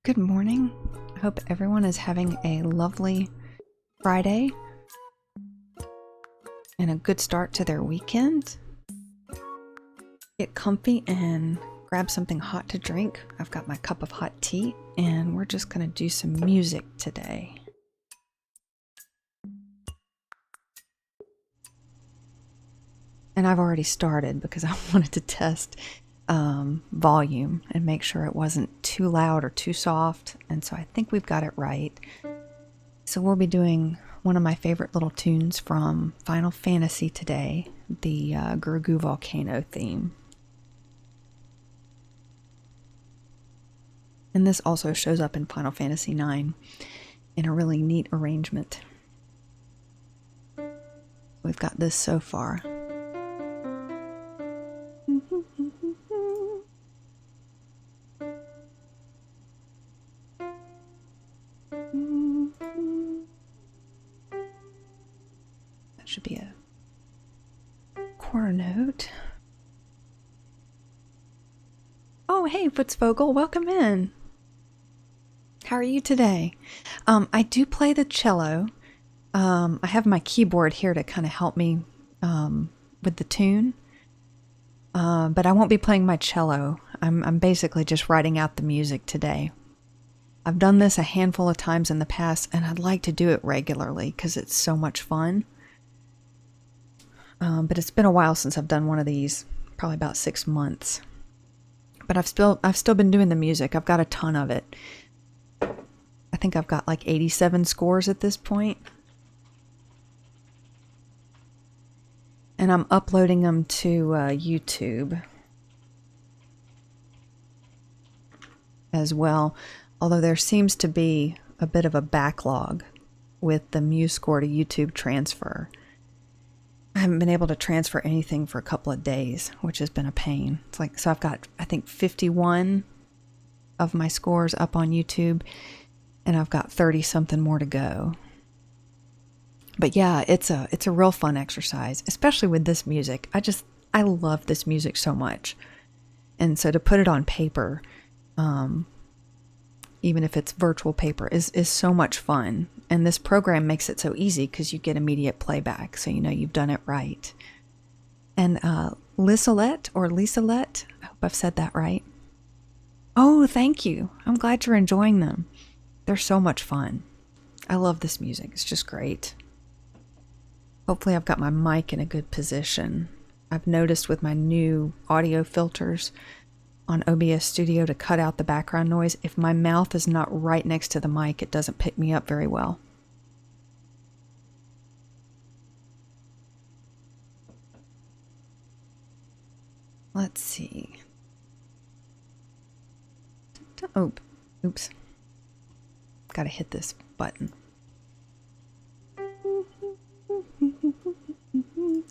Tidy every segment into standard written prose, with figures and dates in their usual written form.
Good morning. I hope everyone is having a lovely Friday and a good start to their weekend. Get comfy and grab something hot to drink. I've got my cup of hot tea and we're just going to do some music today. And I've already started because I wanted to test volume and make sure it wasn't too loud or too soft, and so I think we've got it right. So we'll be doing one of my favorite little tunes from Final Fantasy today, the Gurgu Volcano theme. And this also shows up in Final Fantasy IX in a really neat arrangement. We've got this so far. That should be a quarter note. Oh, hey, Footsvogel, welcome in. How are you today? I do play the cello. I have my keyboard here to kind of help me with the tune. But I won't be playing my cello. I'm basically just writing out the music today. I've done this a handful of times in the past, and I'd like to do it regularly because it's so much fun. But it's been a while since I've done one of these, probably about 6 months. But I've still been doing the music. I've got a ton of it. I think I've got like 87 scores at this point. And I'm uploading them to YouTube as well. Although there seems to be a bit of a backlog with the MuseScore to YouTube transfer. I haven't been able to transfer anything for a couple of days, which has been a pain. It's like, so I've got, I think, 51 of my scores up on YouTube, and I've got 30 something more to go. But yeah, it's a real fun exercise, especially with this music. I love this music so much. And so to put it on paper, even if it's virtual paper, is so much fun. And this program makes it so easy because you get immediate playback, so you know you've done it right. And Lisalette, or Lisalette, I hope I've said that right. Oh, thank you. I'm glad you're enjoying them. They're so much fun. I love this music. It's just great. Hopefully I've got my mic in a good position. I've noticed with my new audio filters on OBS Studio to cut out the background noise, if my mouth is not right next to the mic, it doesn't pick me up very well. Let's see. Oh, oops. Gotta hit this button.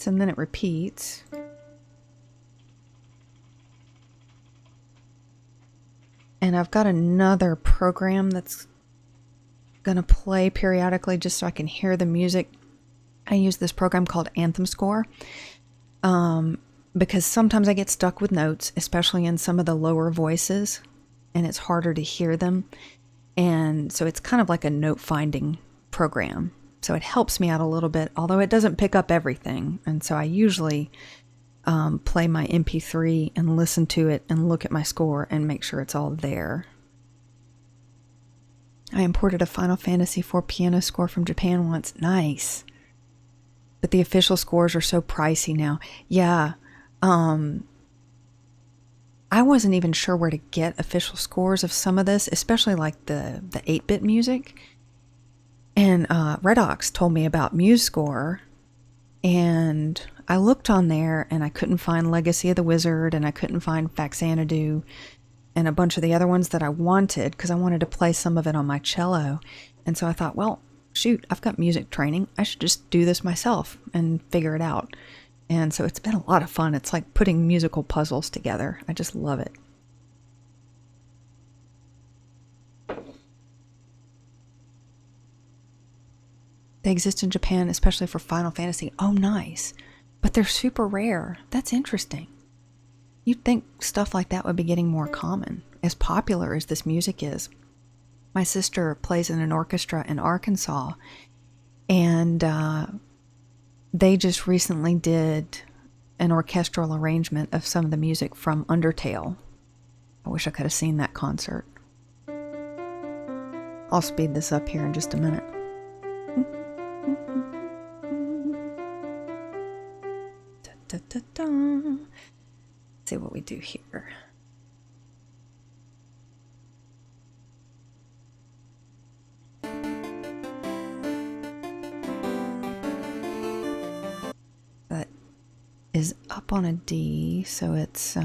And then it repeats. And I've got another program that's going to play periodically just so I can hear the music. I use this program called Anthem Score because sometimes I get stuck with notes, especially in some of the lower voices, and it's harder to hear them. And so it's kind of like a note finding program. So it helps me out a little bit, although it doesn't pick up everything. And so I usually play my MP3 and listen to it and look at my score and make sure it's all there. I imported a Final Fantasy IV piano score from Japan once. Nice. But the official scores are so pricey now. Yeah. I wasn't even sure where to get official scores of some of this, especially like the 8-bit music. And Redox told me about MuseScore, and I looked on there and I couldn't find Legacy of the Wizard, and I couldn't find Faxanadu and a bunch of the other ones that I wanted because I wanted to play some of it on my cello. And so I thought, well, shoot, I've got music training. I should just do this myself and figure it out. And so it's been a lot of fun. It's like putting musical puzzles together. I just love it. They exist in Japan, especially for Final Fantasy. Oh, nice. But they're super rare. That's interesting. You'd think stuff like that would be getting more common, as popular as this music is. My sister plays in an orchestra in Arkansas, and they just recently did an orchestral arrangement of some of the music from Undertale. I wish I could have seen that concert. I'll speed this up here in just a minute. Da, da, da. Let's see what we do here. That is up on a D, so it's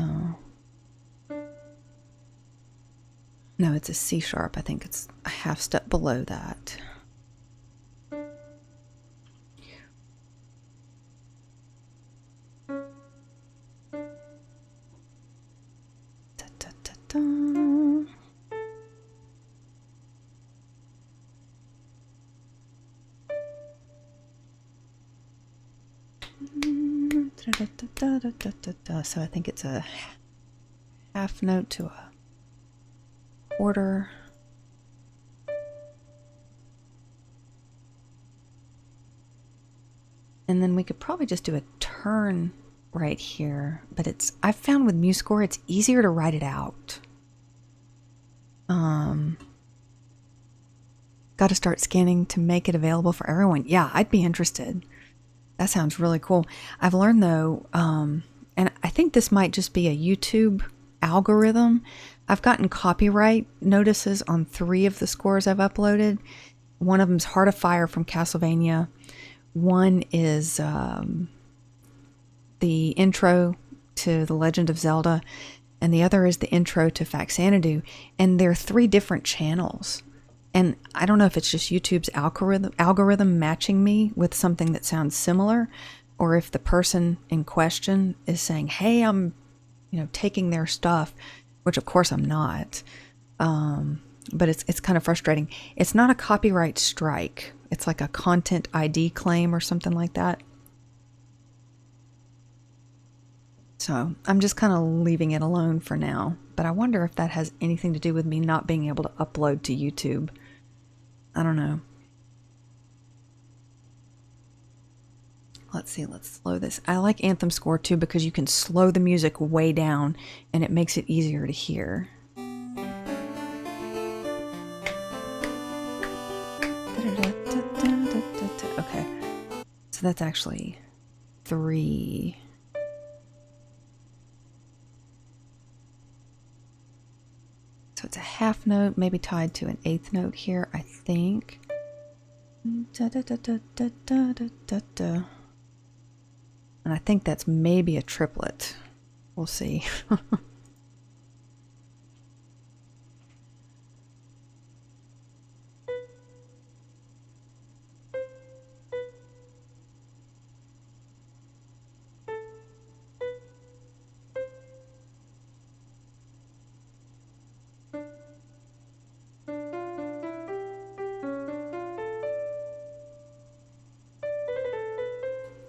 no, it's a C sharp. I think it's a half step below that. Da, da, da, da. So I think it's a half note to a quarter. And then we could probably just do a turn right here, but I've found with MuseScore it's easier to write it out. Got to start scanning to make it available for everyone. Yeah, I'd be interested. That sounds really cool. I've learned though, and I think this might just be a YouTube algorithm. I've gotten copyright notices on 3 of the scores I've uploaded. One of them's Heart of Fire from Castlevania. One is the intro to The Legend of Zelda, and the other is the intro to Faxanadu. And they're 3 different channels. And I don't know if it's just YouTube's algorithm matching me with something that sounds similar, or if the person in question is saying, hey, I'm, taking their stuff, which of course I'm not. But it's kind of frustrating. It's not a copyright strike. It's like a content ID claim or something like that. So I'm just kind of leaving it alone for now. But I wonder if that has anything to do with me not being able to upload to YouTube. I don't know. Let's see, let's slow this. I like Anthem Score too because you can slow the music way down and it makes it easier to hear. Okay, so that's actually 3. So it's a half note, maybe tied to an 8th note here, I think. Da, da, da, da, da, da, da, da. And I think that's maybe a triplet. We'll see.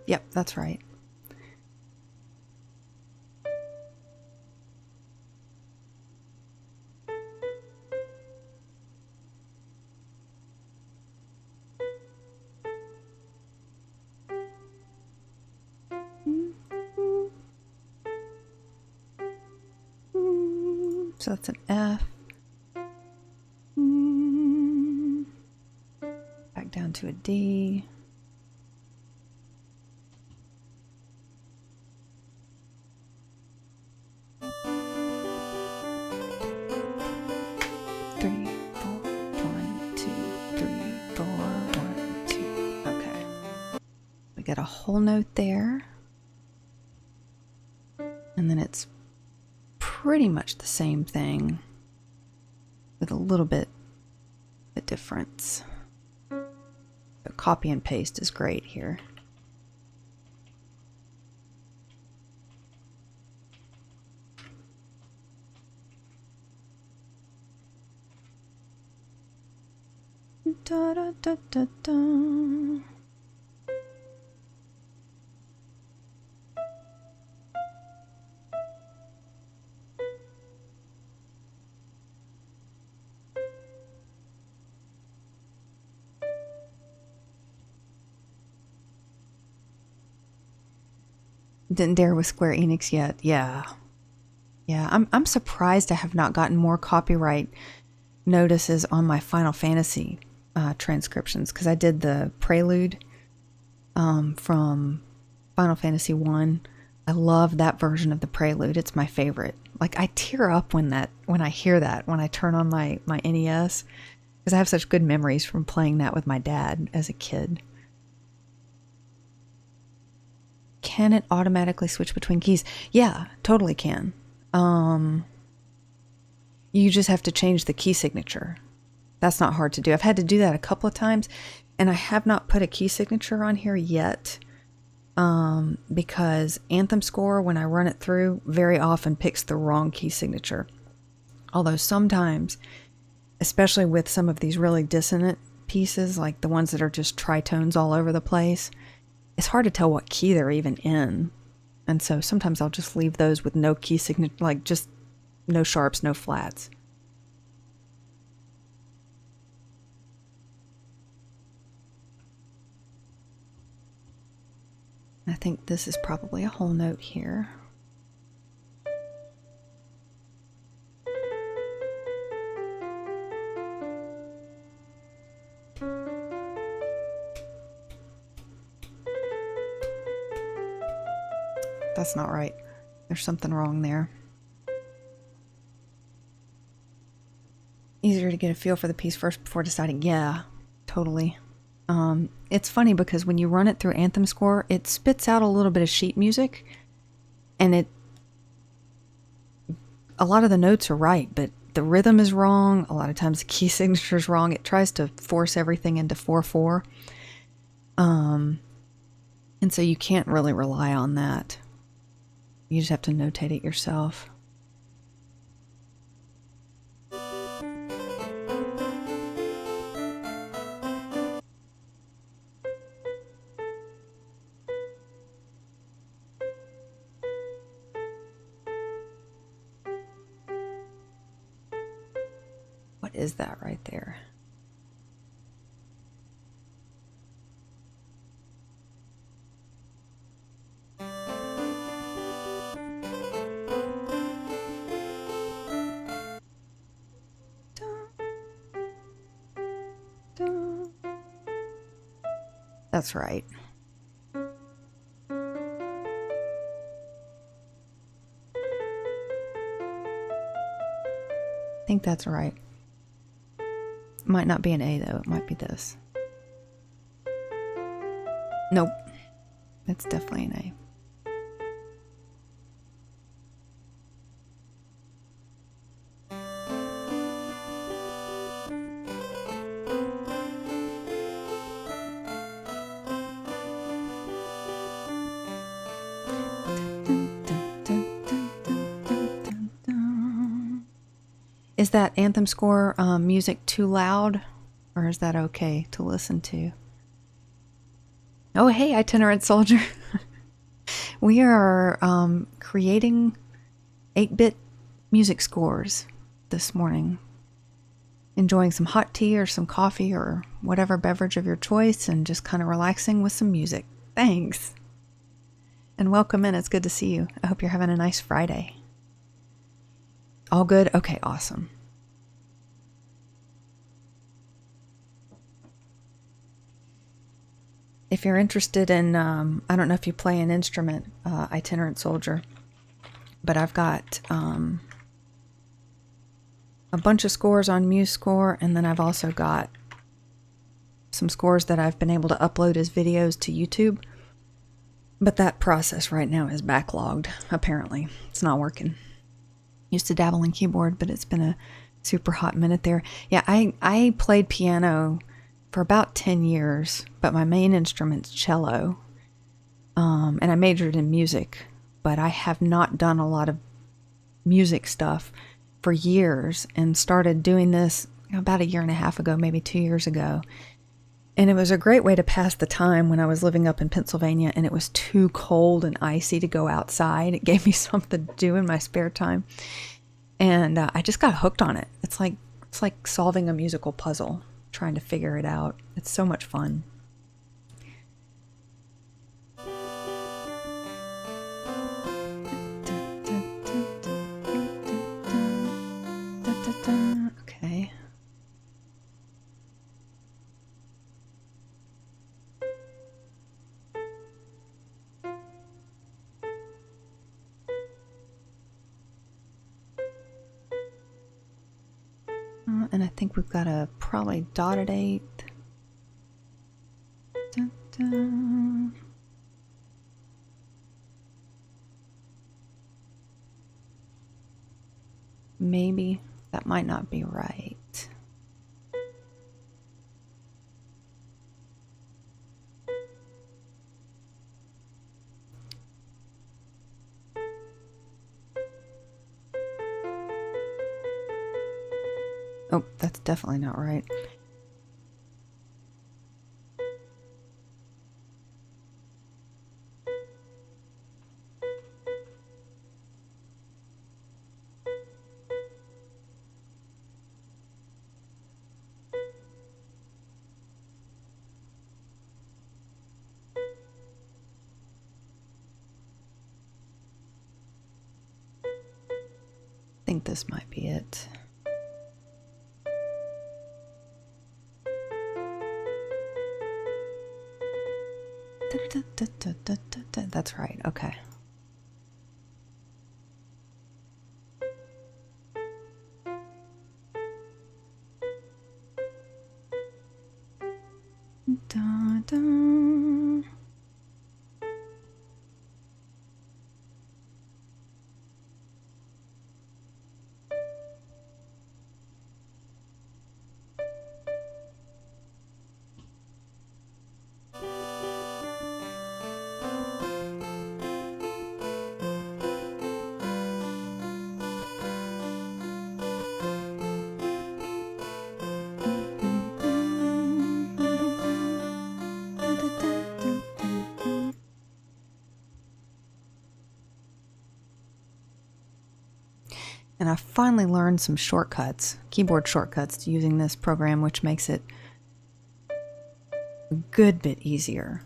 Yep, that's right. So that's an F. Back down to a D. Get a whole note there, and then it's pretty much the same thing with a little bit of difference. But copy and paste is great here. Da, da, da, da, da. Didn't dare with Square Enix yet. Yeah. Yeah, I'm surprised I have not gotten more copyright notices on my Final Fantasy transcriptions, because I did the prelude from Final Fantasy 1. I love that version of the prelude. It's my favorite. Like, I tear up when I hear that, when I turn on my NES, because I have such good memories from playing that with my dad as a kid. Can it automatically switch between keys? Yeah, totally can. You just have to change the key signature. That's not hard to do. I've had to do that a couple of times, and I have not put a key signature on here yet, because Anthem Score, when I run it through, very often picks the wrong key signature. Although sometimes, especially with some of these really dissonant pieces, like the ones that are just tritones all over the place, it's hard to tell what key they're even in. And so sometimes I'll just leave those with no key signature, like just no sharps, no flats. I think this is probably a whole note here. That's not right. There's something wrong there. Easier to get a feel for the piece first before deciding. Yeah, totally. It's funny because when you run it through Anthem Score, it spits out a little bit of sheet music, and a lot of the notes are right, but the rhythm is wrong. A lot of times the key signature is wrong. It tries to force everything into 4/4. And so you can't really rely on that. You just have to notate it yourself. What is that right there? That's right. I think that's right. Might not be an A though, it might be this. Nope. It's definitely an A. Is that Anthem Score music too loud, or is that okay to listen to? Oh, hey, Itinerant Soldier. We are creating 8-bit music scores this morning. Enjoying some hot tea or some coffee or whatever beverage of your choice, and just kind of relaxing with some music. Thanks. And welcome in. It's good to see you. I hope you're having a nice Friday. All good? Okay, awesome. If you're interested in, I don't know if you play an instrument, Itinerant Soldier, but I've got a bunch of scores on MuseScore, and then I've also got some scores that I've been able to upload as videos to YouTube. But that process right now is backlogged, apparently. It's not working. Used to dabble in keyboard, but it's been a super hot minute there. Yeah, I played piano for about 10 years, but my main instrument's cello. And I majored in music, but I have not done a lot of music stuff for years, and started doing this about 1.5 years ago, maybe 2 years ago. And it was a great way to pass the time when I was living up in Pennsylvania and it was too cold and icy to go outside. It gave me something to do in my spare time. And I just got hooked on it. It's like solving a musical puzzle, trying to figure it out. It's so much fun. And I think we've got a probably dotted 8th. Dun, dun. Maybe that might not be right. Oh, that's definitely not right. I think this might be it. That's right. Okay. Da, da. And I finally learned some shortcuts, keyboard shortcuts using this program, which makes it a good bit easier.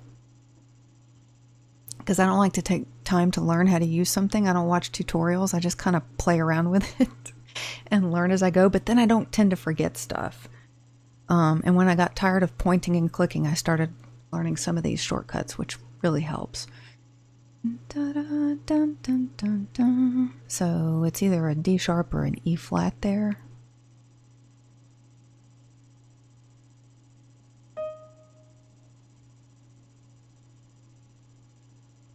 Because I don't like to take time to learn how to use something. I don't watch tutorials. I just kind of play around with it and learn as I go. But then I don't tend to forget stuff. And when I got tired of pointing and clicking, I started learning some of these shortcuts, which really helps. Dun, dun, dun, dun, dun. So it's either a D sharp or an E flat there.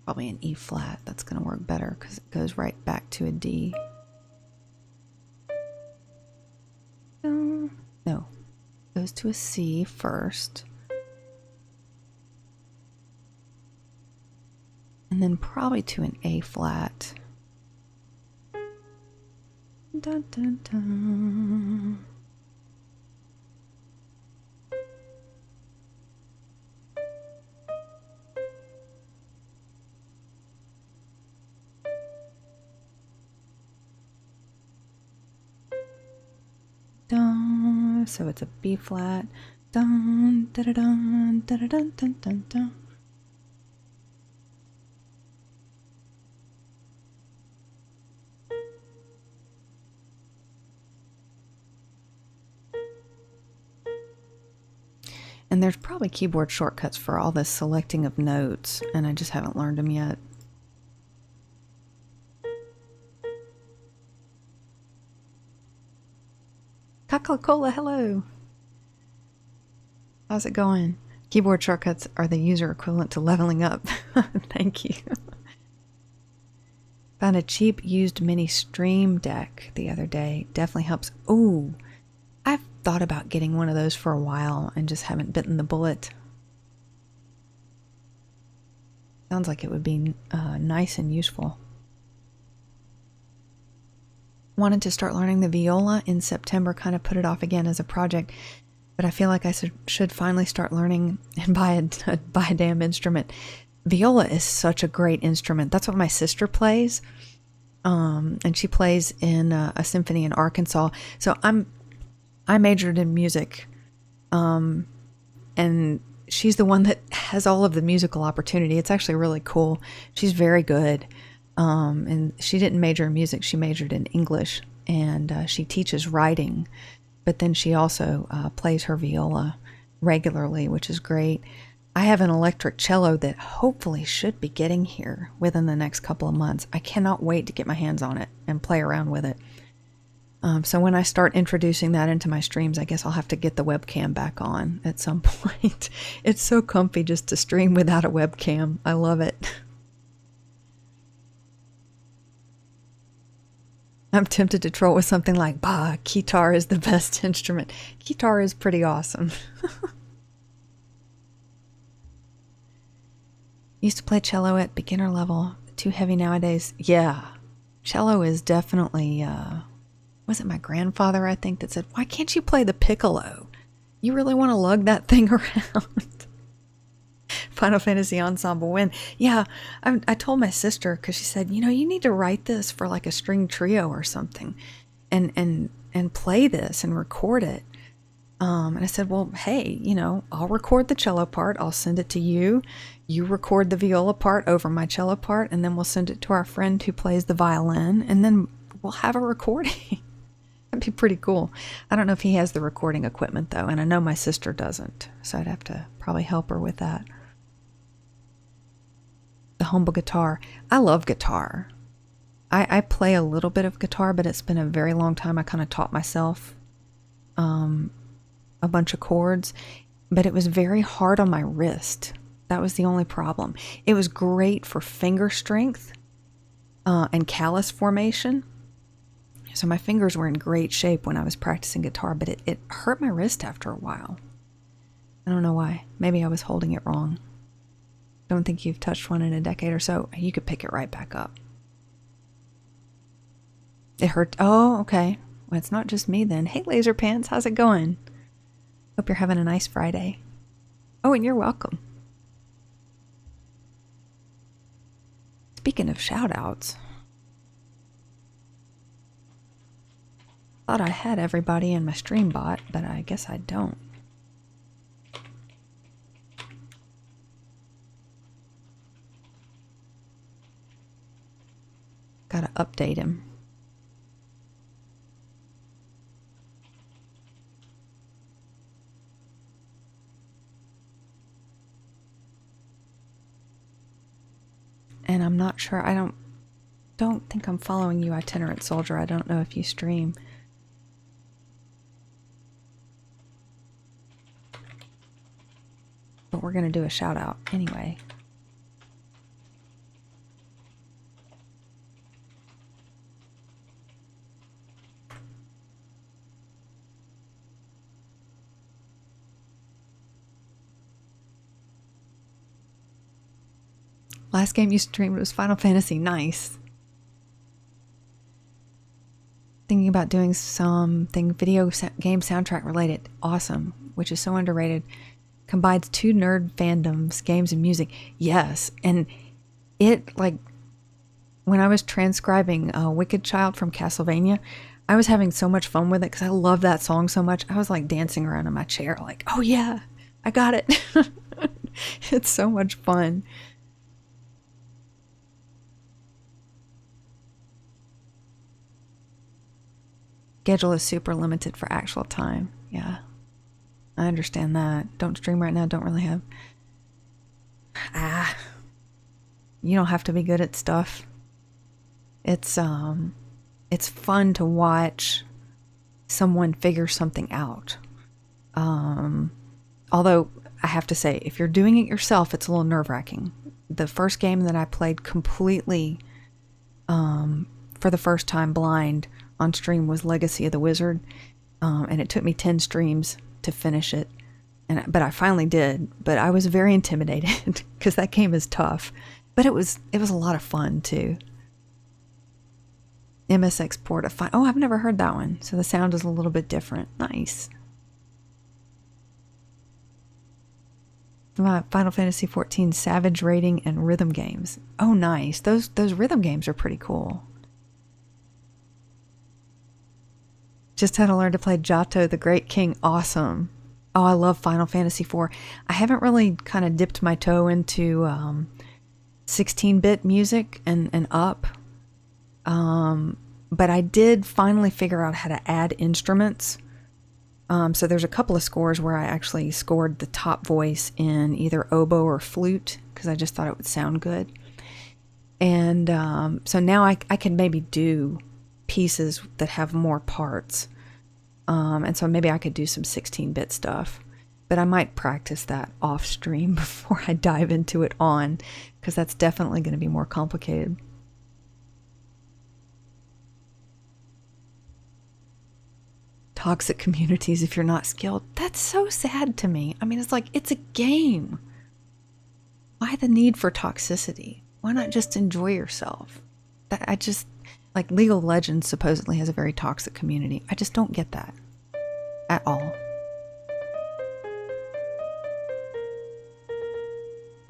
Probably an E flat. That's going to work better because it goes right back to a D. No, it goes to a C first. And then probably to an A flat. Dun, dun, dun. Dun, so it's a B flat. Dun, da, da, dun, da, da, dun, dun, dun, dun. And there's probably keyboard shortcuts for all this selecting of notes, and I just haven't learned them yet. Coca-Cola, hello. How's it going? Keyboard shortcuts are the user equivalent to leveling up. Thank you. Found a cheap used mini stream deck the other day. Definitely helps. Oh, I've thought about getting one of those for a while and just haven't bitten the bullet. Sounds like it would be nice and useful. Wanted to start learning the viola in September, kind of put it off again as a project, but I feel like I should finally start learning and buy a damn instrument. Viola is such a great instrument. That's what my sister plays, and she plays in a symphony in Arkansas. So I majored in music, and she's the one that has all of the musical opportunity. It's actually really cool. She's very good. And she didn't major in music, she majored in English, and she teaches writing, but then she also plays her viola regularly, which is great. I have an electric cello that hopefully should be getting here within the next couple of months. I cannot wait to get my hands on it and play around with it. So when I start introducing that into my streams, I guess I'll have to get the webcam back on at some point. It's so comfy just to stream without a webcam. I love it. I'm tempted to troll with something like, bah, guitar is the best instrument. Guitar is pretty awesome. Used to play cello at beginner level. Too heavy nowadays. Yeah. Cello is definitely, was it my grandfather, I think, that said, why can't you play the piccolo? You really want to lug that thing around. Final Fantasy Ensemble win. Yeah, I told my sister, because she said, you need to write this for like a string trio or something and play this and record it. And I said, well, hey, I'll record the cello part. I'll send it to you. You record the viola part over my cello part, and then we'll send it to our friend who plays the violin, and then we'll have a recording. That'd be pretty cool. I don't know if he has the recording equipment, though, and I know my sister doesn't, so I'd have to probably help her with that. The humble guitar. I love guitar. I play a little bit of guitar, but it's been a very long time. I kind of taught myself a bunch of chords, but it was very hard on my wrist. That was the only problem. It was great for finger strength and callus formation. So my fingers were in great shape when I was practicing guitar, but it hurt my wrist after a while. I don't know why. Maybe I was holding it wrong. Don't think you've touched one in a decade or so. You could pick it right back up. It hurt. Oh, okay. Well, it's not just me then. Hey, Laser Pants, how's it going? Hope you're having a nice Friday. Oh, and you're welcome. Speaking of shout-outs, thought I had everybody in my stream bot, but I guess I don't. Gotta update him. And I'm not sure, I don't think I'm following you, Itinerant Soldier. I don't know if you stream. But we're gonna do a shout out anyway. Last game you streamed was Final Fantasy. Nice. Thinking about doing something video game soundtrack related. Awesome. Which is so underrated. Combines two nerd fandoms, games and music. Yes. And it, like, when I was transcribing Wicked Child from Castlevania, I was having so much fun with it because I love that song so much. I was like dancing around in my chair like, oh yeah, I got it. It's so much fun. Schedule is super limited for actual time. Yeah, I understand that. Don't stream right now. Don't really have. You don't have to be good at stuff. It's fun to watch someone figure something out. Although I have to say, if you're doing it yourself, it's a little nerve-wracking. The first game that I played completely for the first time blind on stream was Legacy of the Wizard, and it took me 10 streams to finish it, but I finally did. But I was very intimidated because that game is tough, but it was a lot of fun too. MSX port of fine. Oh, I've never heard that one, so the sound is a little bit different. Nice. Final Fantasy 14 Savage Rating and Rhythm games. Oh, nice. Those rhythm games are pretty cool. Just had to learn to play Jato the Great King. Awesome. Oh, I love Final Fantasy IV. I haven't really kind of dipped my toe into 16-bit music and up. But I did finally figure out how to add instruments. So there's a couple of scores where I actually scored the top voice in either oboe or flute because I just thought it would sound good. And so now I can maybe do pieces that have more parts. And so maybe I could do some 16-bit stuff. But I might practice that off stream before I dive into it on, because that's definitely going to be more complicated. Toxic communities if you're not skilled. That's so sad to me. I mean, it's like, it's a game. Why the need for toxicity? Why not just enjoy yourself? I just, like, League of Legends supposedly has a very toxic community. I just don't get that at all.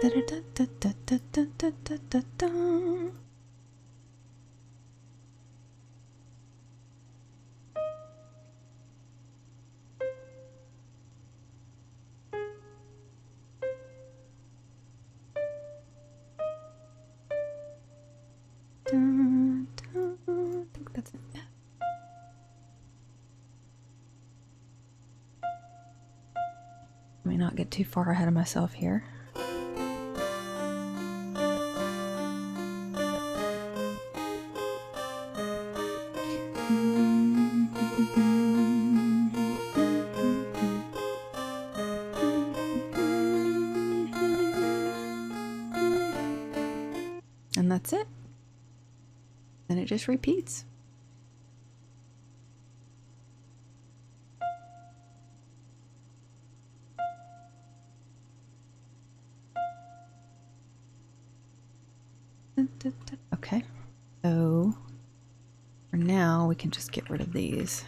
I think that's it. Let me not get too far ahead of myself here. And that's it. And it just repeats. Okay, so for now we can just get rid of these.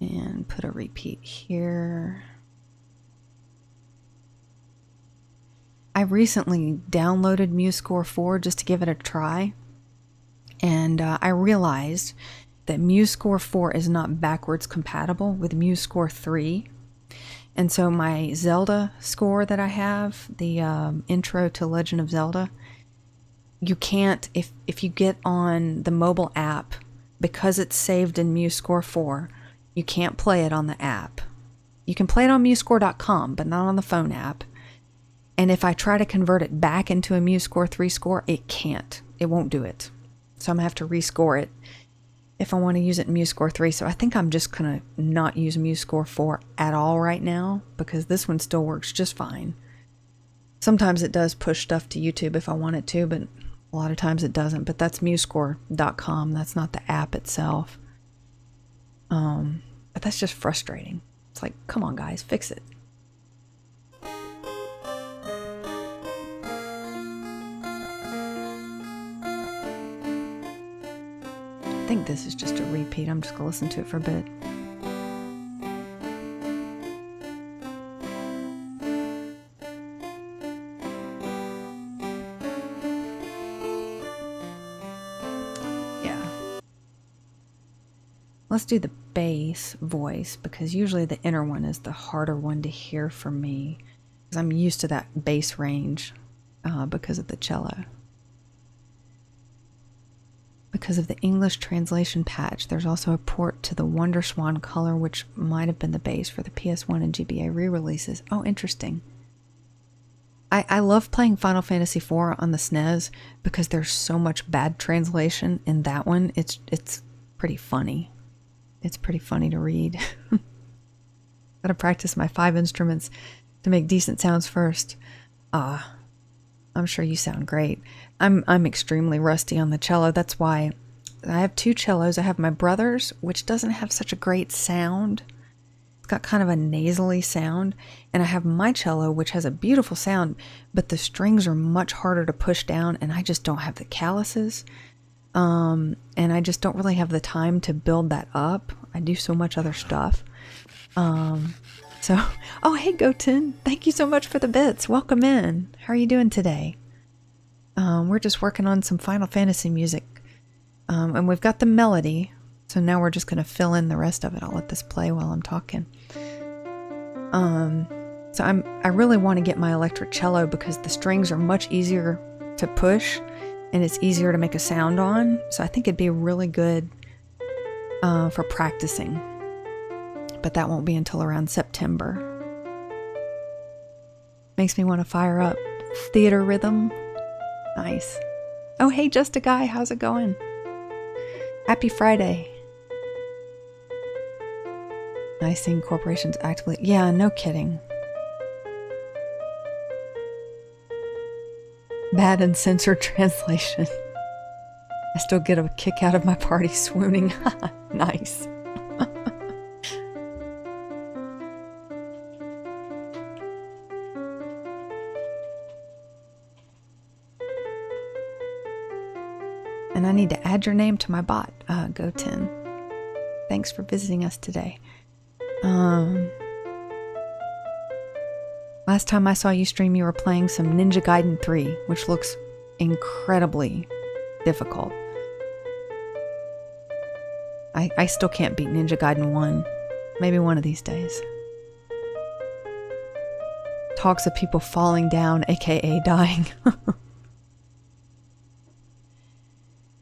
And put a repeat here. I recently downloaded MuseScore 4 just to give it a try. And I realized that MuseScore 4 is not backwards compatible with MuseScore 3. And so my Zelda score that I have, the intro to Legend of Zelda, you can't, if you get on the mobile app, because it's saved in MuseScore 4, you can't play it on the app. You can play it on MuseScore.com, but not on the phone app. And if I try to convert it back into a MuseScore 3 score, it can't. It won't do it. So I'm going to have to rescore it if I want to use it in MuseScore 3. So I think I'm just going to not use MuseScore 4 at all right now, because this one still works just fine. Sometimes it does push stuff to YouTube if I want it to, but a lot of times it doesn't. But that's MuseScore.com. That's not the app itself. But that's just frustrating. It's like, come on guys, fix it. I think this is just a repeat. I'm just going to listen to it for a bit. Yeah. Let's do the bass voice, because usually the inner one is the harder one to hear for me, because I'm used to that bass range because of the cello. Because of the English translation patch, there's also a port to the WonderSwan color, which might have been the base for the PS1 and GBA re-releases. Oh, interesting. I love playing Final Fantasy IV on the SNES because there's so much bad translation in that one. It's pretty funny. It's pretty funny to read. Gotta practice my 5 instruments to make decent sounds first. I'm sure you sound great. I'm extremely rusty on the cello. That's why I have 2 cellos. I have my brother's, which doesn't have such a great sound. It's got kind of a nasally sound. And I have my cello, which has a beautiful sound, but the strings are much harder to push down, and I just don't have the calluses. And I just don't really have the time to build that up. I do so much other stuff. Oh, hey, Goten. Thank you so much for the bits. Welcome in. How are you doing today? We're just working on some Final Fantasy music. And we've got the melody. So now we're just going to fill in the rest of it. I'll let this play while I'm talking. So I really want to get my electric cello because the strings are much easier to push and it's easier to make a sound on. So I think it'd be really good for practicing. But that won't be until around September. Makes me want to fire up Theater Rhythm. Nice. Oh, hey, Just a Guy. How's it going? Happy Friday. Nice seeing corporations actively. Yeah, no kidding. Bad and censored translation. I still get a kick out of my party swooning. Nice. And I need to add your name to my bot, Go10. Thanks for visiting us today. Last time I saw you stream, you were playing some Ninja Gaiden 3, which looks incredibly difficult. I still can't beat Ninja Gaiden 1. Maybe one of these days. Talks of people falling down, aka dying.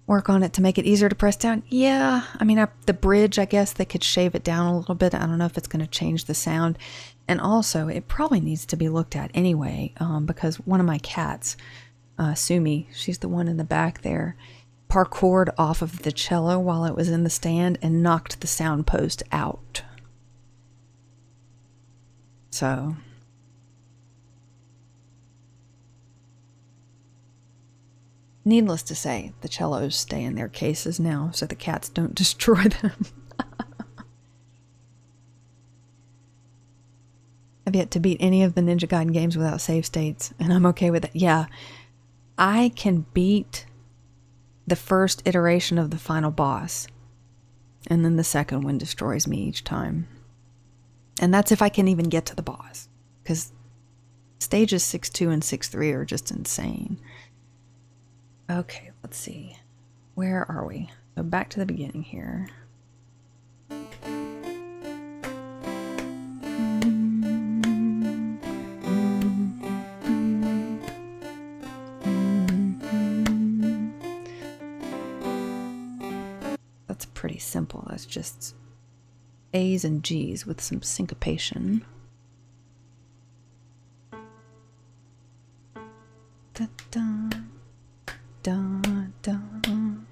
Work on it to make it easier to press down. Yeah, I mean, the bridge, I guess they could shave it down a little bit. I don't know if it's going to change the sound. And also, it probably needs to be looked at anyway, because one of my cats, Sumi, she's the one in the back there, parkoured off of the cello while it was in the stand and knocked the sound post out. So... needless to say, the cellos stay in their cases now so the cats don't destroy them. I've yet to beat any of the Ninja Gaiden games without save states, and I'm okay with it. Yeah, I can beat the first iteration of the final boss, and then the second one destroys me each time. And that's if I can even get to the boss, because stages 6-2 and 6-3 are just insane. Okay, let's see. Where are we? So back to the beginning here. That's pretty simple. That's just A's and G's with some syncopation. Da-da. Dun, dun.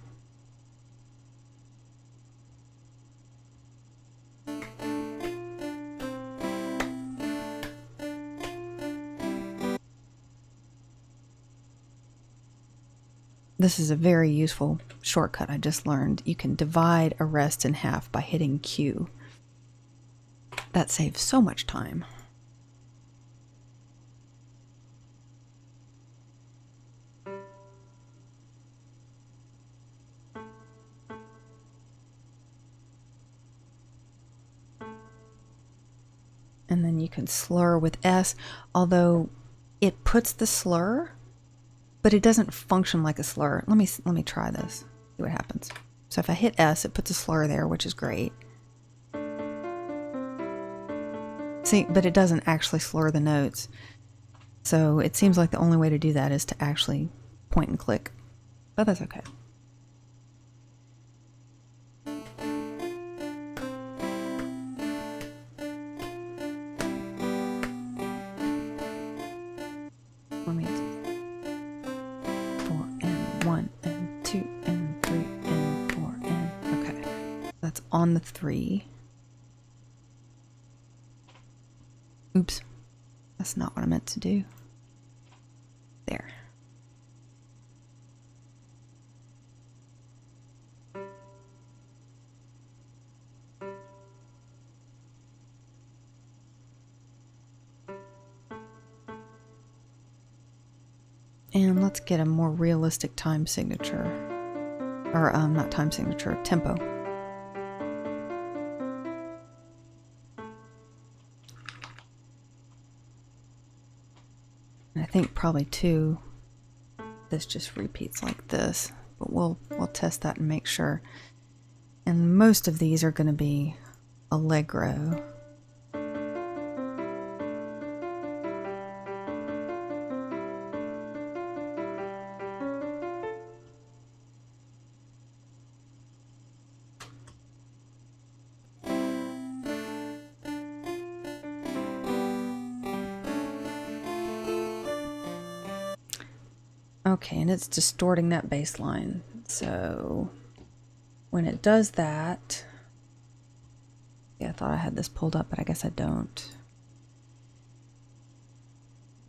This is a very useful shortcut I just learned. You can divide a rest in half by hitting Q. That saves so much time. And then you can slur with S, although it puts the slur, but it doesn't function like a slur. Let me try this, see what happens. So if I hit S, it puts a slur there, which is great. See, but it doesn't actually slur the notes. So it seems like the only way to do that is to actually point and click, but that's okay. Let me do 4 and 1 and 2 and 3 and 4 and okay. That's on the 3. Oops. That's not what I meant to do. There. And let's get a more realistic time signature. Or, not time signature, tempo. And I think probably too, this just repeats like this. But we'll test that and make sure. And most of these are going to be allegro. Okay, and it's distorting that bass line. So when it does that, yeah, I thought I had this pulled up, but I guess I don't.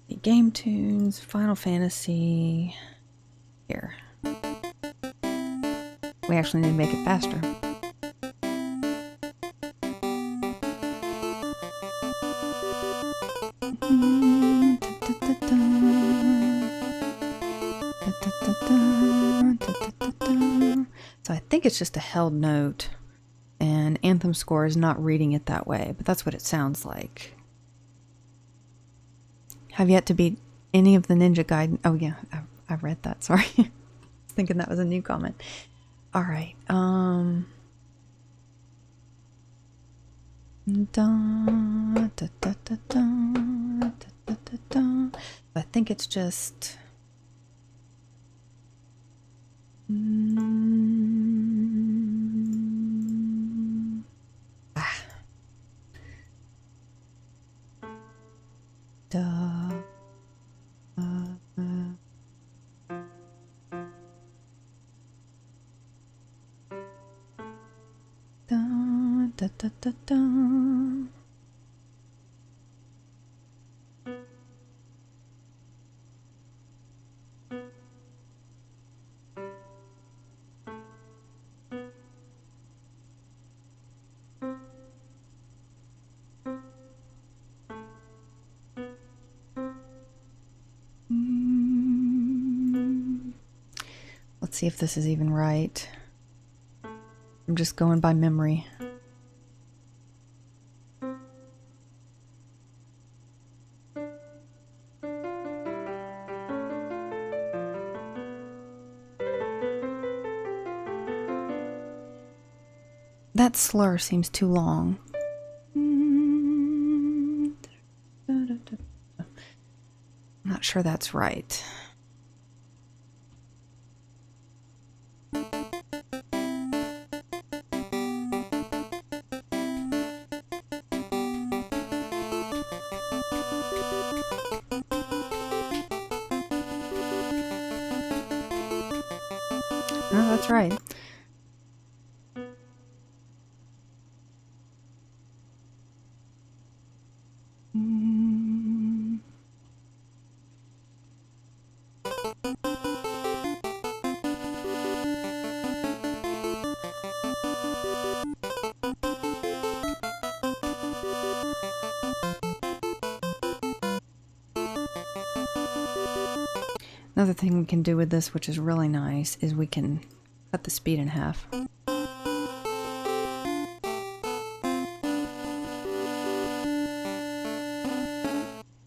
The game tunes, Final Fantasy. Here. We actually need to make it faster. So I think it's just a held note, and Anthem Score is not reading it that way, but that's what it sounds like. Have yet to beat any of the Ninja Gaiden. Oh yeah, I read that, sorry. Thinking that was a new comment. All right. I think it's just let's see if this is even right. I'm just going by memory. That slur seems too long. I'm not sure that's right. No, that's right. Another thing we can do with this, which is really nice, is we can cut the speed in half.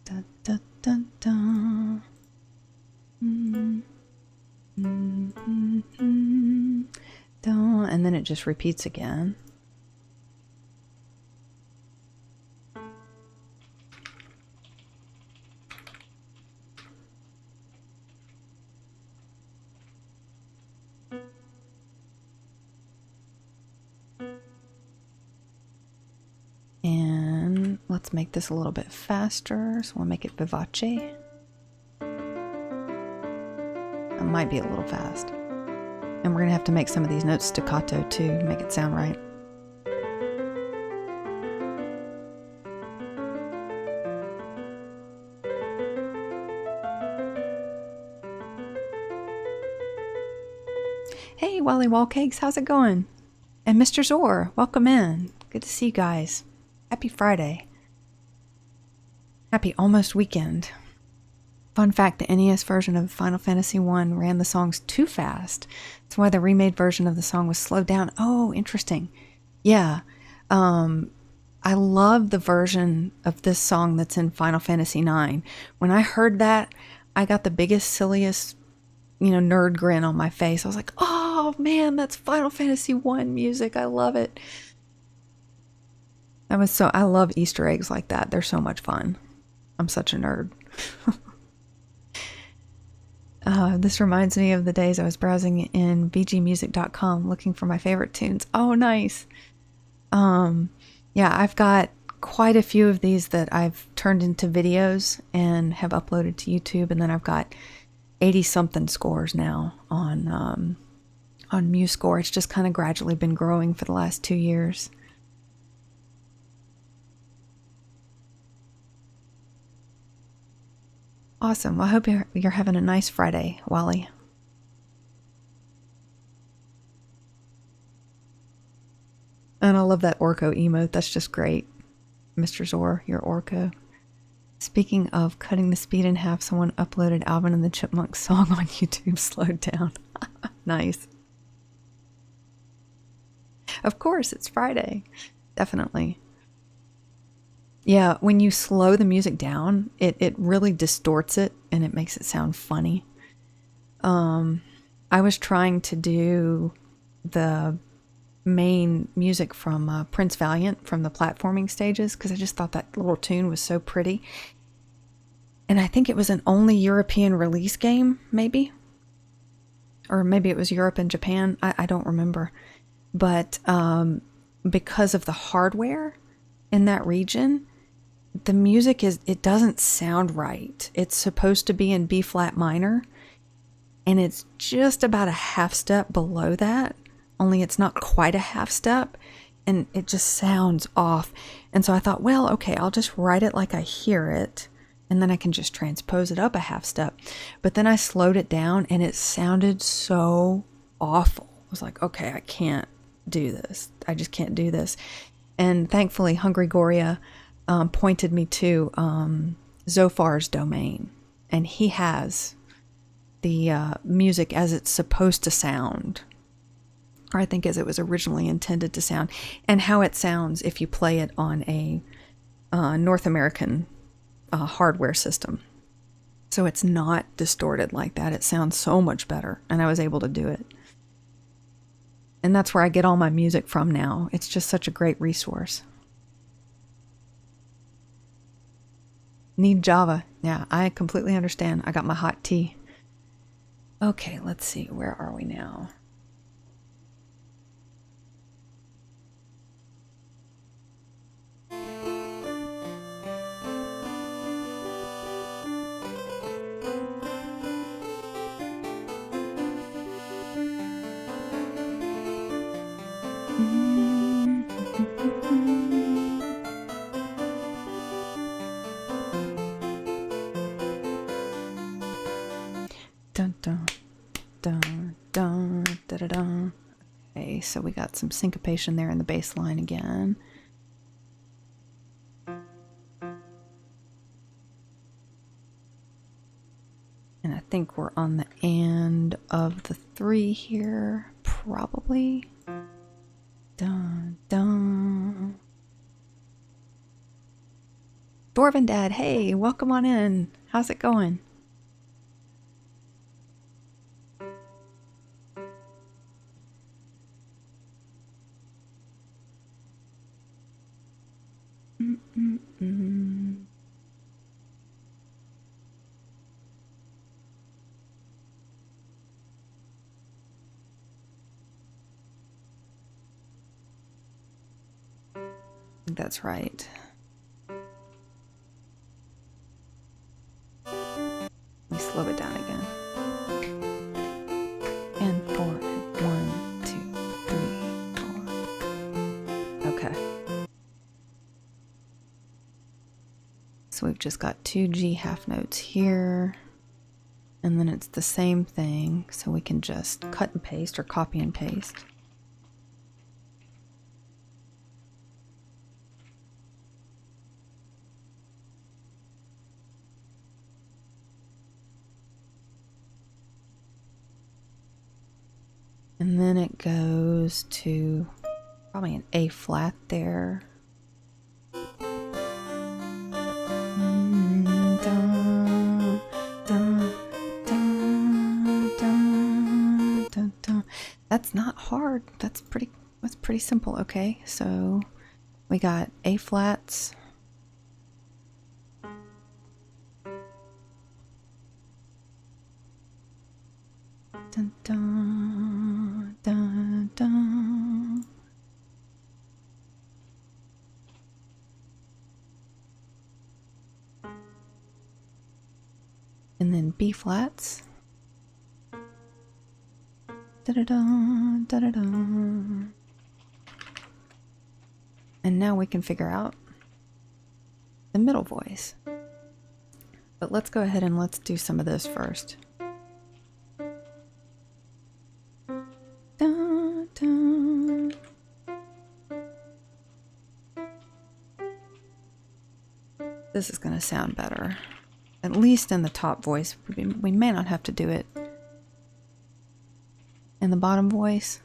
Da, da, da, da. And then it just repeats again. And let's make this a little bit faster. So we'll make it vivace. That might be a little fast. And we're going to have to make some of these notes staccato too, to make it sound right. Hey, Wally Wallcakes, how's it going? And Mr. Zor, welcome in. Good to see you guys. Happy Friday. Happy almost weekend. Fun fact, the NES version of Final Fantasy I ran the songs too fast. That's why the remade version of the song was slowed down. Oh, interesting. Yeah. I love the version of this song that's in Final Fantasy IX. When I heard that, I got the biggest, silliest, nerd grin on my face. I was like, oh man, that's Final Fantasy I music. I love it. I love Easter eggs like that. They're so much fun. I'm such a nerd. This reminds me of the days I was browsing in bgmusic.com looking for my favorite tunes. Oh, nice. Yeah, I've got quite a few of these that I've turned into videos and have uploaded to YouTube. And then I've got 80-something scores now on MuseScore. It's just kind of gradually been growing for the last 2 years. Awesome. Well, I hope you're having a nice Friday, Wally. And I love that Orko emote. That's just great. Mr. Zor, your Orko. Speaking of cutting the speed in half, someone uploaded Alvin and the Chipmunks song on YouTube slowed down. Nice. Of course, it's Friday. Definitely. Yeah, when you slow the music down, it really distorts it and it makes it sound funny. I was trying to do the main music from Prince Valiant from the platforming stages because I just thought that little tune was so pretty. And I think it was an only European release game, maybe. Or maybe it was Europe and Japan. I don't remember. But because of the hardware in that region, the music it doesn't sound right. It's supposed to be in B flat minor, and it's just about a half step below that, only it's not quite a half step, and it just sounds off. And so I thought, well, okay, I'll just write it like I hear it, and then I can just transpose it up a half step. But then I slowed it down, and it sounded so awful. I was like, okay, I can't do this. I just can't do this. And thankfully, Hungry Goria pointed me to Zophar's domain, and he has the music as it's supposed to sound, or I think as it was originally intended to sound, and how it sounds if you play it on a North American hardware system. So it's not distorted like that. It sounds so much better, and I was able to do it. And that's where I get all my music from now. It's just such a great resource. Need Java. Yeah, I completely understand. I got my hot tea. Okay, let's see. Where are we now? Dun dun dun dun da da dun. Okay, so we got some syncopation there in the bass line again. And I think we're on the end of the 3 here, probably. Dun dun. Dwarven Dad, hey, welcome on in. How's it going? That's right. Let me slow it down again. And 4, 1, 2, 3, 4. Okay. So we've just got 2 G half notes here. And then it's the same thing, so we can just cut and paste or copy and paste. And then it goes to probably an A flat there. That's not hard. That's pretty simple. Okay, so we got A flats. Dun, dun, dun, dun. And then B flats. Da-da-da, da-da-da. And now we can figure out the middle voice. But let's go ahead and let's do some of this first. Da, da. This is going to sound better. At least in the top voice. We may not have to do it in the bottom voice.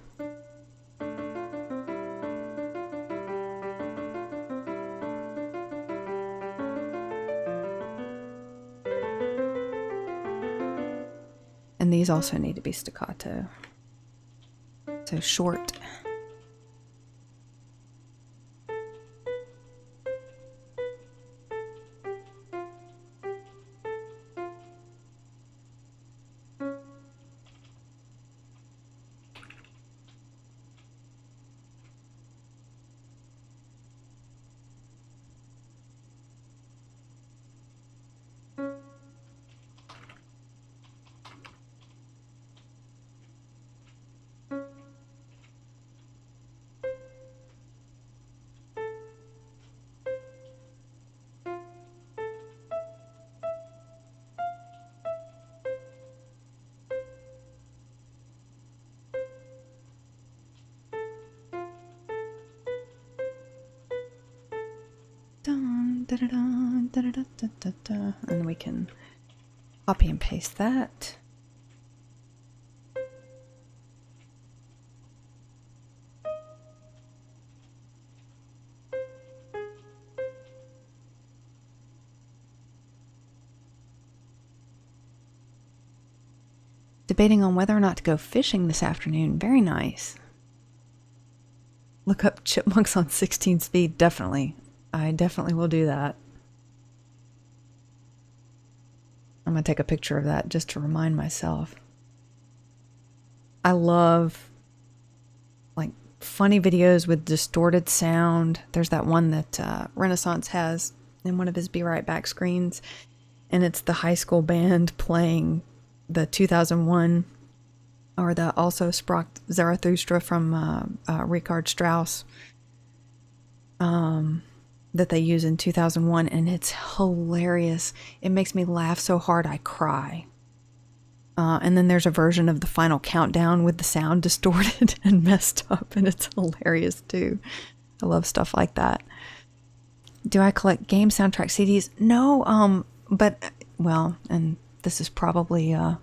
And these also need to be staccato. So short. And we can copy and paste that. Debating on whether or not to go fishing this afternoon. Very nice. Look up chipmunks on 16 speed. Definitely. I definitely will do that. I'm going to take a picture of that just to remind myself. I love like funny videos with distorted sound. There's that one that Renaissance has in one of his Be Right Back screens. And it's the high school band playing the 2001 or the also Sprach Zarathustra from Richard Strauss. That they use in 2001, and it's hilarious. It makes me laugh so hard I cry. And then there's a version of the Final Countdown with the sound distorted and messed up, and it's hilarious too. I love stuff like that. Do I collect game soundtrack CDs? No, but, well, and this is probably a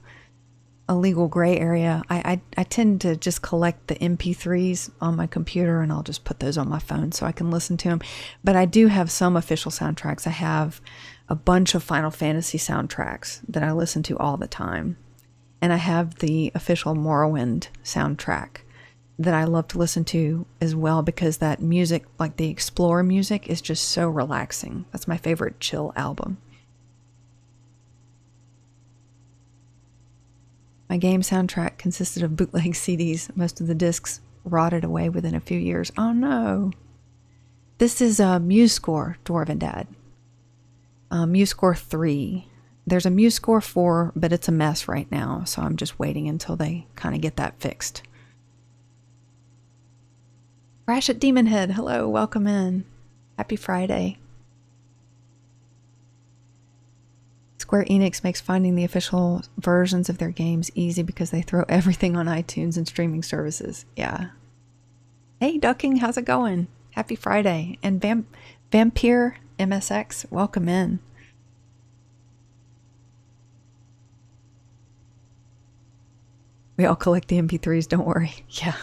legal gray area. I tend to just collect the MP3s on my computer, and I'll just put those on my phone so I can listen to them. But I do have some official soundtracks. I have a bunch of Final Fantasy soundtracks that I listen to all the time. And I have the official Morrowind soundtrack that I love to listen to as well, because that music, like the Explorer music, is just so relaxing. That's my favorite chill album. My game soundtrack consisted of bootleg CDs. Most of the discs rotted away within a few years. Oh no. This is a MuseScore, Dwarven Dad. MuseScore 3. There's a MuseScore 4, but it's a mess right now, so I'm just waiting until they kind of get that fixed. Crash at Demon Head. Hello, welcome in. Happy Friday. Square Enix makes finding the official versions of their games easy because they throw everything on iTunes and streaming services. Yeah. Hey, Ducking, how's it going? Happy Friday. And Vampire MSX, welcome in. We all collect the MP3s, don't worry. Yeah.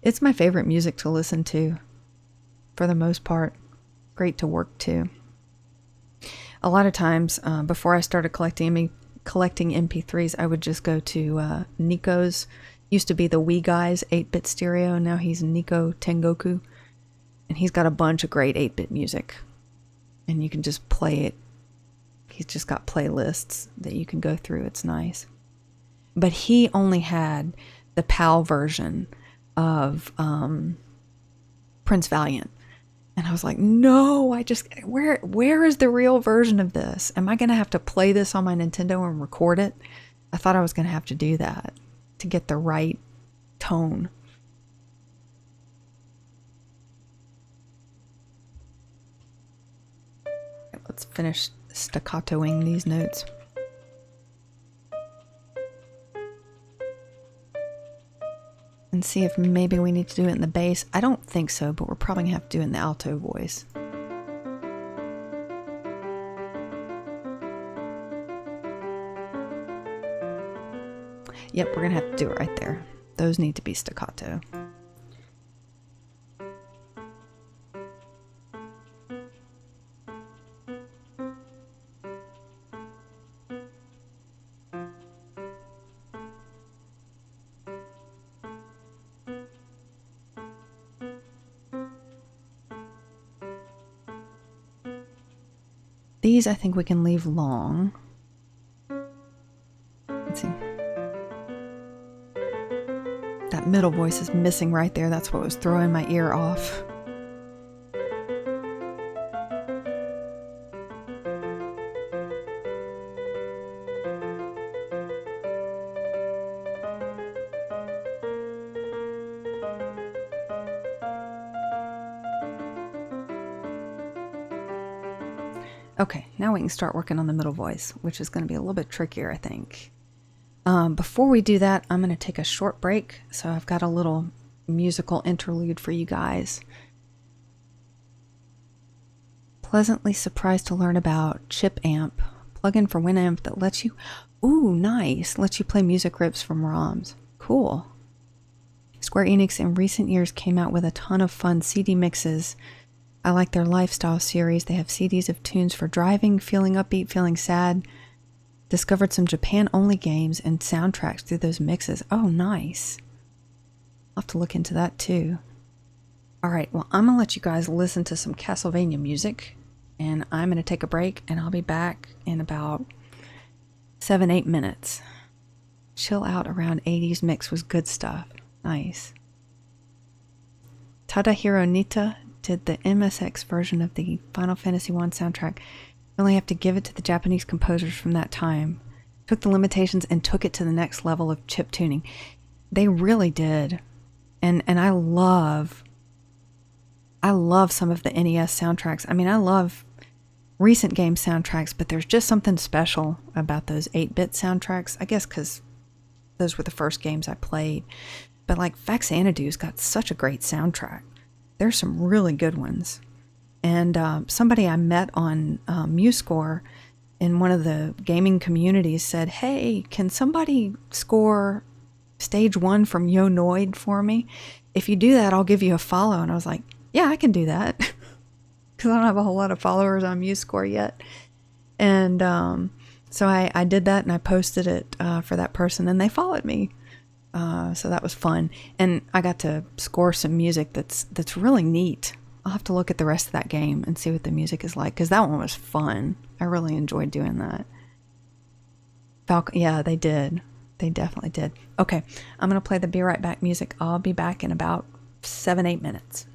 It's my favorite music to listen to, for the most part. Great to work to. A lot of times, before I started collecting MP3s, I would just go to Nico's. Used to be the Wii Guy's 8-bit stereo, and now he's Nico Tengoku. And he's got a bunch of great 8-bit music. And you can just play it. He's just got playlists that you can go through. It's nice. But he only had the PAL version of Prince Valiant. And I was like, no, where is the real version of this? Am I going to have to play this on my Nintendo and record it? I thought I was going to have to do that. to get the right tone. Let's finish staccatoing these notes. And see if maybe we need to do it in the bass. I don't think so, but we're probably going to have to do it in the alto voice. Yep, we're going to have to do it right there. Those need to be staccato. These I think we can leave long. Let's see. That middle voice is missing right there. That's what was throwing my ear off. Okay, now we can start working on the middle voice, which is going to be a little bit trickier, I think. Before we do that, I'm going to take a short break. So I've got a little musical interlude for you guys. Pleasantly surprised to learn about Chip Amp, plugin for Winamp that lets you, ooh, nice, lets you play music rips from ROMs. Cool. Square Enix in recent years came out with a ton of fun CD mixes. I like their lifestyle series. They have CDs of tunes for driving, feeling upbeat, feeling sad. Discovered some Japan-only games and soundtracks through those mixes. Oh, nice. I'll have to look into that too. All right, well, I'm going to let you guys listen to some Castlevania music, and I'm going to take a break, and I'll be back in about 7-8 minutes. Chill out around 80s mix was good stuff. Nice. Tadahiro Nita did the MSX version of the Final Fantasy I soundtrack. Really have to give it to the Japanese composers from that time. Took the limitations and took it to the next level of chip tuning. They really did. And I love some of the NES soundtracks. I mean, I love recent game soundtracks, but there's just something special about those 8-bit soundtracks. I guess because those were the first games I played. But like Faxanadu's got such a great soundtrack. There's some really good ones. And somebody I met on MuseScore in one of the gaming communities said, hey, can somebody score stage 1 from Yo Noid for me? If you do that, I'll give you a follow. And I was like, yeah, I can do that. Because I don't have a whole lot of followers on MuseScore yet. And so I did that and I posted it for that person and they followed me. So that was fun. And I got to score some music that's really neat. I'll have to look at the rest of that game and see what the music is like, because that one was fun. I really enjoyed doing that. Yeah, they did. They definitely did. Okay, I'm going to play the Be Right Back music. I'll be back in about 7-8 minutes.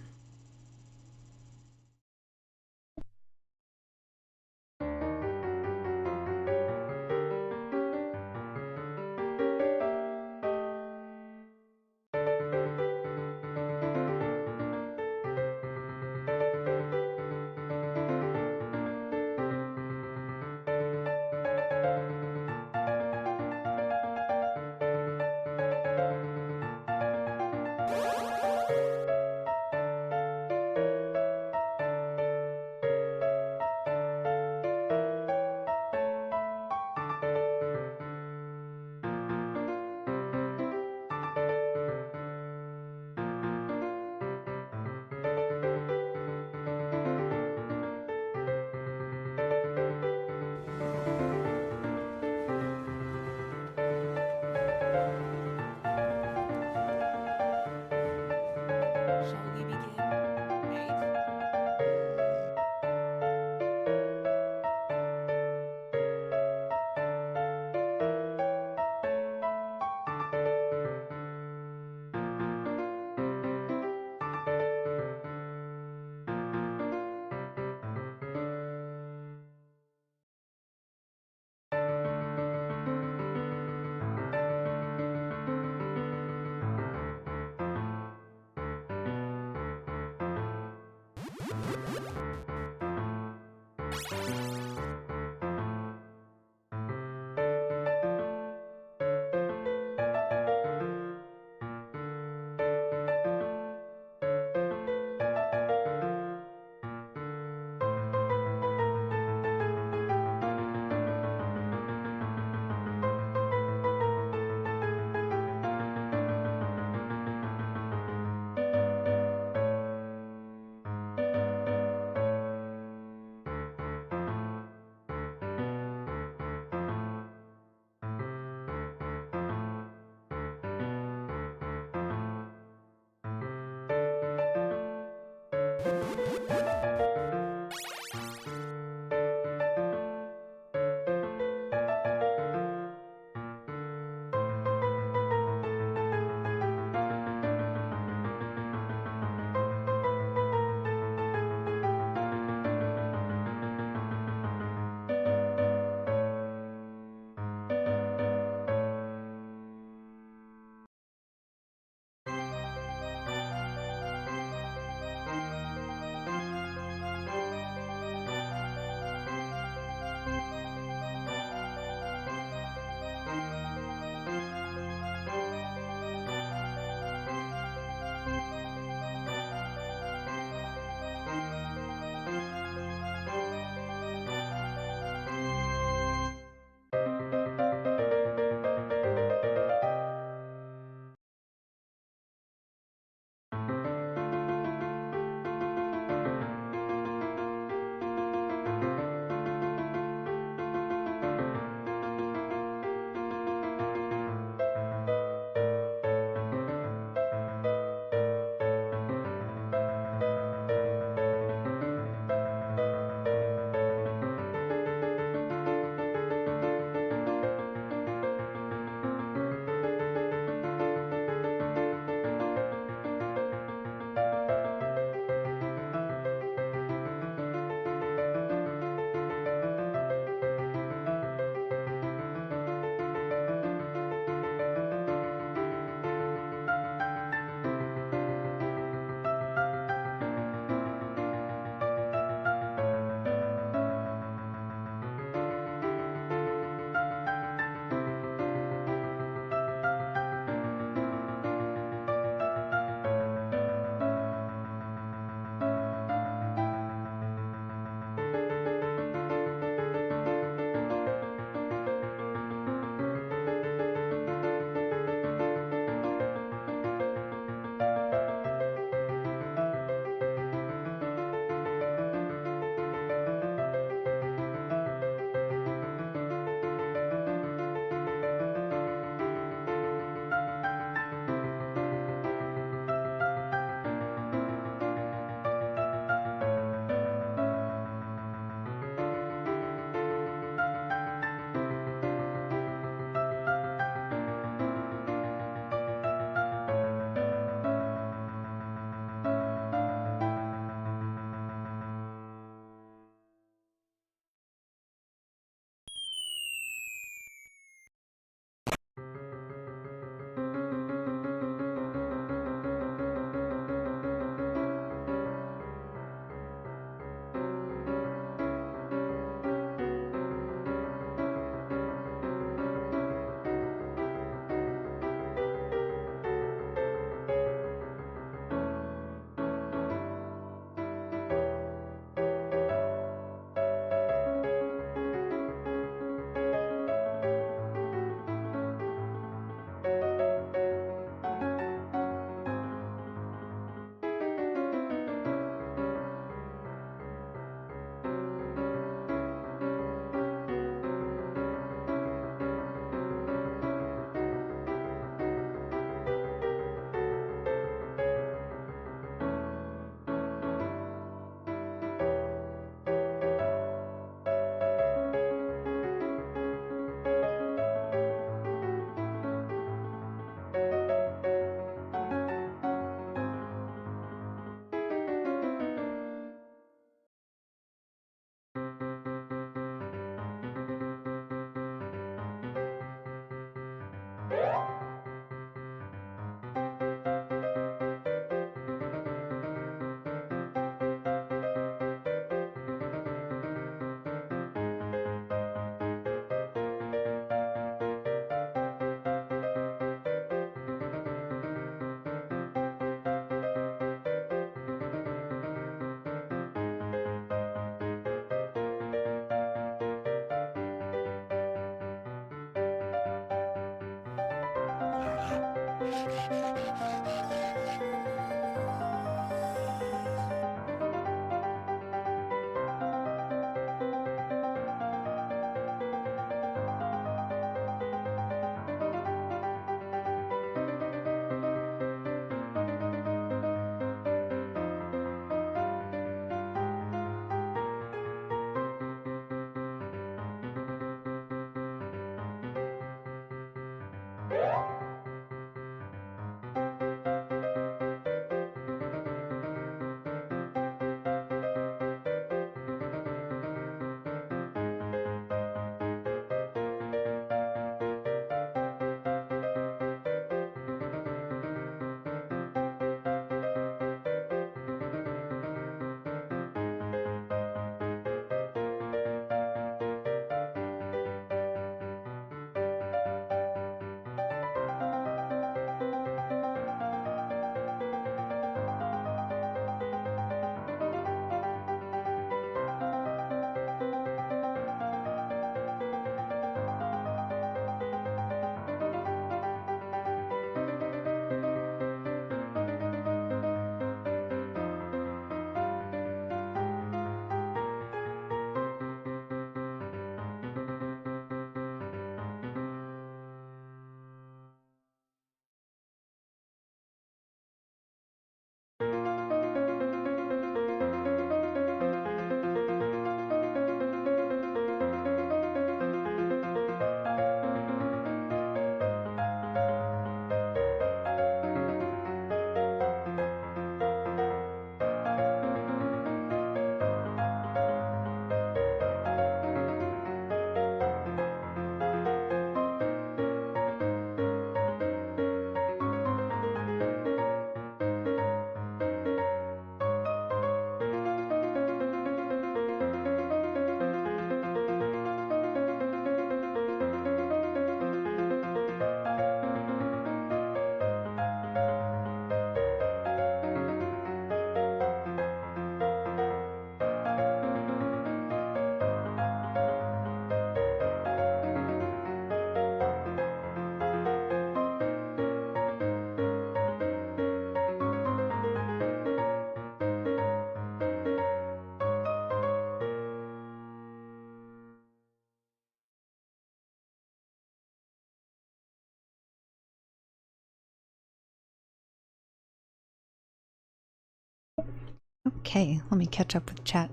Okay, let me catch up with chat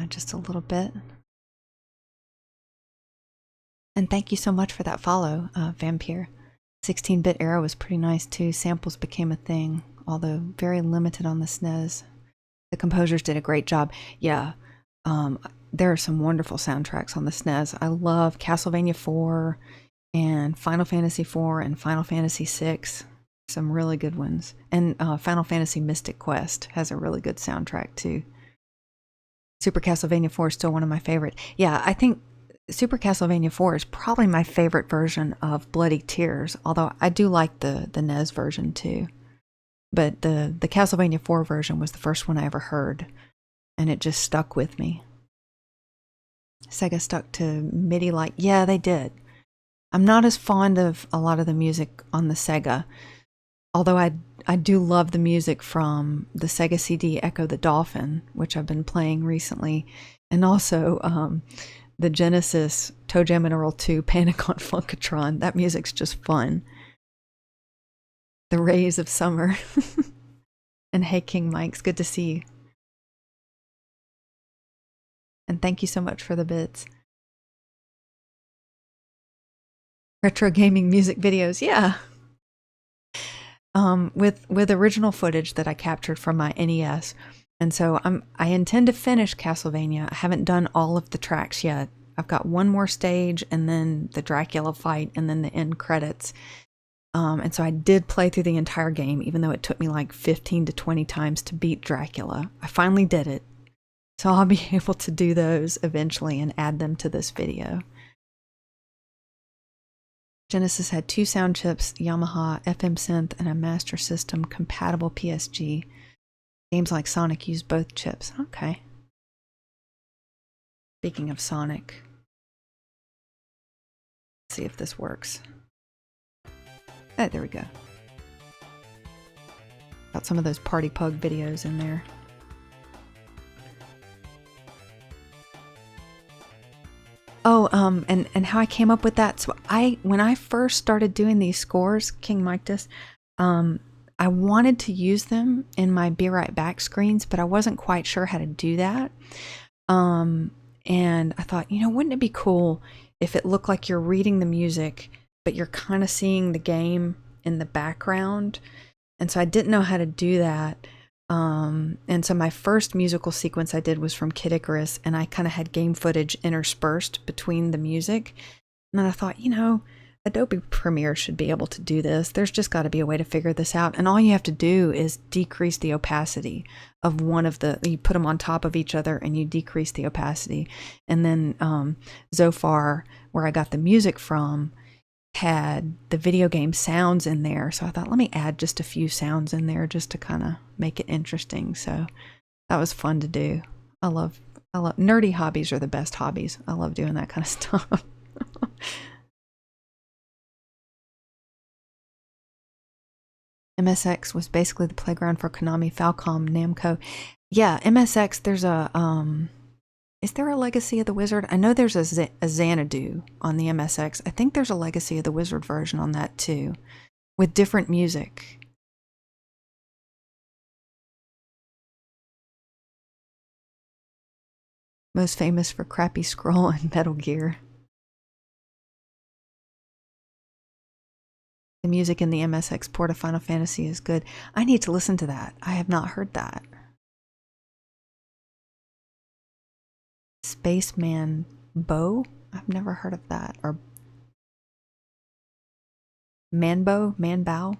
just a little bit. And thank you so much for that follow, Vampire. 16-bit era was pretty nice too. Samples became a thing, although very limited on the SNES. The composers did a great job. Yeah, there are some wonderful soundtracks on the SNES. I love Castlevania 4 and Final Fantasy 4 and Final Fantasy 6. Some really good ones. And Final Fantasy Mystic Quest has a really good soundtrack too. Super Castlevania 4 is still one of my favorite. Yeah, I think Super Castlevania 4 is probably my favorite version of Bloody Tears, although I do like the NES version too. But the Castlevania 4 version was the first one I ever heard, and it just stuck with me. Sega stuck to MIDI-like. Yeah, they did. I'm not as fond of a lot of the music on the Sega, although I do love the music from the Sega CD Echo the Dolphin, which I've been playing recently, and also the Genesis Toe Jam and Earl 2 Panic on Funkatron. That music's just fun. The Rays of Summer. And hey, King Mike's good to see you. And thank you so much for the bits. Retro gaming music videos, yeah. With original footage that I captured from my NES. And so I intend to finish Castlevania. I haven't done all of the tracks yet. I've got one more stage and then the Dracula fight and then the end credits. And so I did play through the entire game, even though it took me like 15 to 20 times to beat Dracula. I finally did it. So I'll be able to do those eventually and add them to this video. Genesis had 2 sound chips, Yamaha FM Synth, and a Master System compatible PSG. Games like Sonic used both chips. Okay. Speaking of Sonic, let's see if this works. Oh, there we go. Got some of those Party Pug videos in there. Oh, and how I came up with that. So when I first started doing these scores, King Mictus, I wanted to use them in my Be Right Back screens, but I wasn't quite sure how to do that. And I thought, wouldn't it be cool if it looked like you're reading the music, but you're kind of seeing the game in the background? And so I didn't know how to do that. And so my first musical sequence I did was from Kid Icarus, and I kind of had game footage interspersed between the music. And then I thought, Adobe Premiere should be able to do this. There's just got to be a way to figure this out. And all you have to do is decrease the opacity of one of you put them on top of each other and you decrease the opacity. And then Zofar, where I got the music from, had the video game sounds in there. So I thought, let me add just a few sounds in there just to kind of make it interesting. So that was fun to do. I love nerdy hobbies are the best hobbies. I love doing that kind of stuff. MSX was basically the playground for Konami, Falcom, Namco. Yeah, MSX, there's is there a Legacy of the Wizard? I know there's a Xanadu on the MSX. I think there's a Legacy of the Wizard version on that too, with different music. Most famous for Crappy Scroll and Metal Gear. The music in the MSX port of Final Fantasy is good. I need to listen to that. I have not heard that. Spaceman Bow? I've never heard of that. Or Manbow? Manbow?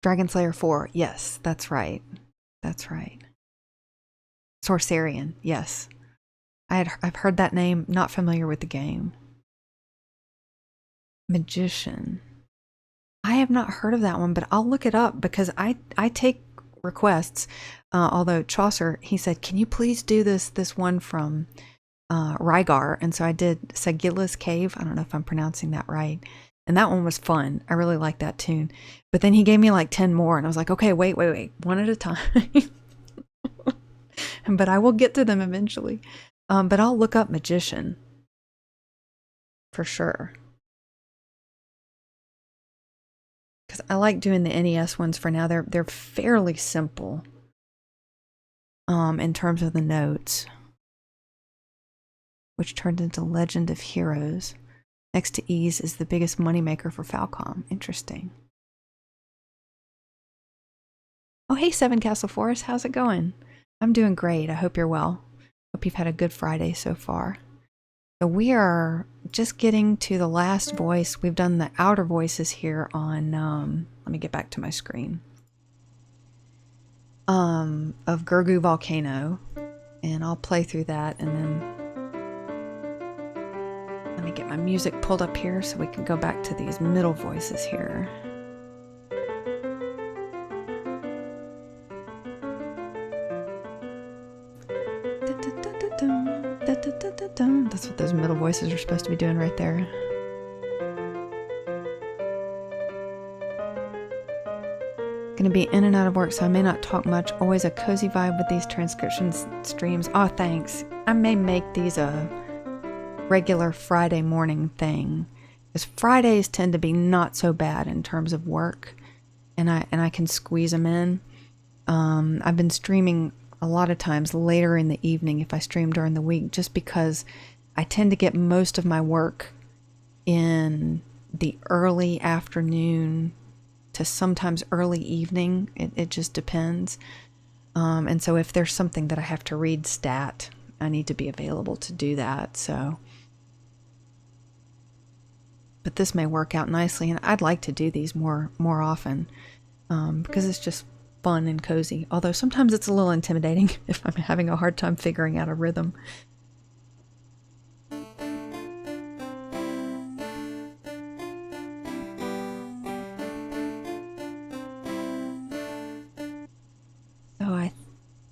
Dragon Slayer 4. Yes, that's right. That's right. Sorcerian. Yes. I've heard that name, not familiar with the game. Magician. I have not heard of that one, but I'll look it up because I take requests. Although Chaucer, he said, can you please do this one from Rygar? And so I did Sagilla's Cave. I don't know if I'm pronouncing that right. And that one was fun. I really liked that tune. But then he gave me like 10 more, and I was like, okay, wait, one at a time. But I will get to them eventually. But I'll look up Magician for sure. Because I like doing the NES ones for now. They're fairly simple in terms of the notes, which turned into Legend of Heroes. Next to Ease is the biggest moneymaker for Falcom. Interesting. Oh, hey, Seven Castle Forest. How's it going? I'm doing great. I hope you're well. Hope you've had a good Friday so far. So we are just getting to the last voice. We've done the outer voices here on, let me get back to my screen, of Gurgu Volcano. And I'll play through that, and then let me get my music pulled up here so we can go back to these middle voices here. That's what those middle voices are supposed to be doing right there. Gonna be in and out of work, so I may not talk much. Always a cozy vibe with these transcription streams. Oh, thanks. I may make these a regular Friday morning thing, because Fridays tend to be not so bad in terms of work, and I can squeeze them in. I've been streaming a lot of times later in the evening if I stream during the week, just because I tend to get most of my work in the early afternoon to sometimes early evening. It just depends. And so if there's something that I have to read stat, I need to be available to do that. So, but this may work out nicely, and I'd like to do these more often, because it's just fun and cozy. Although sometimes it's a little intimidating if I'm having a hard time figuring out a rhythm.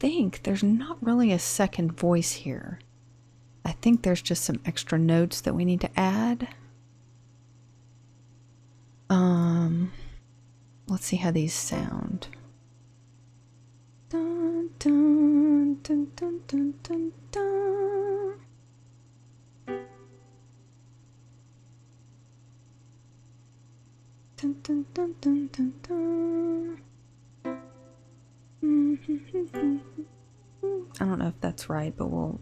think there's not really a second voice here. I think there's just some extra notes that we need to add. Let's see how these sound. Dun, dun, dun, dun, dun, dun, dun. Dun, dun, dun, dun, dun, dun. I don't know if that's right, but we'll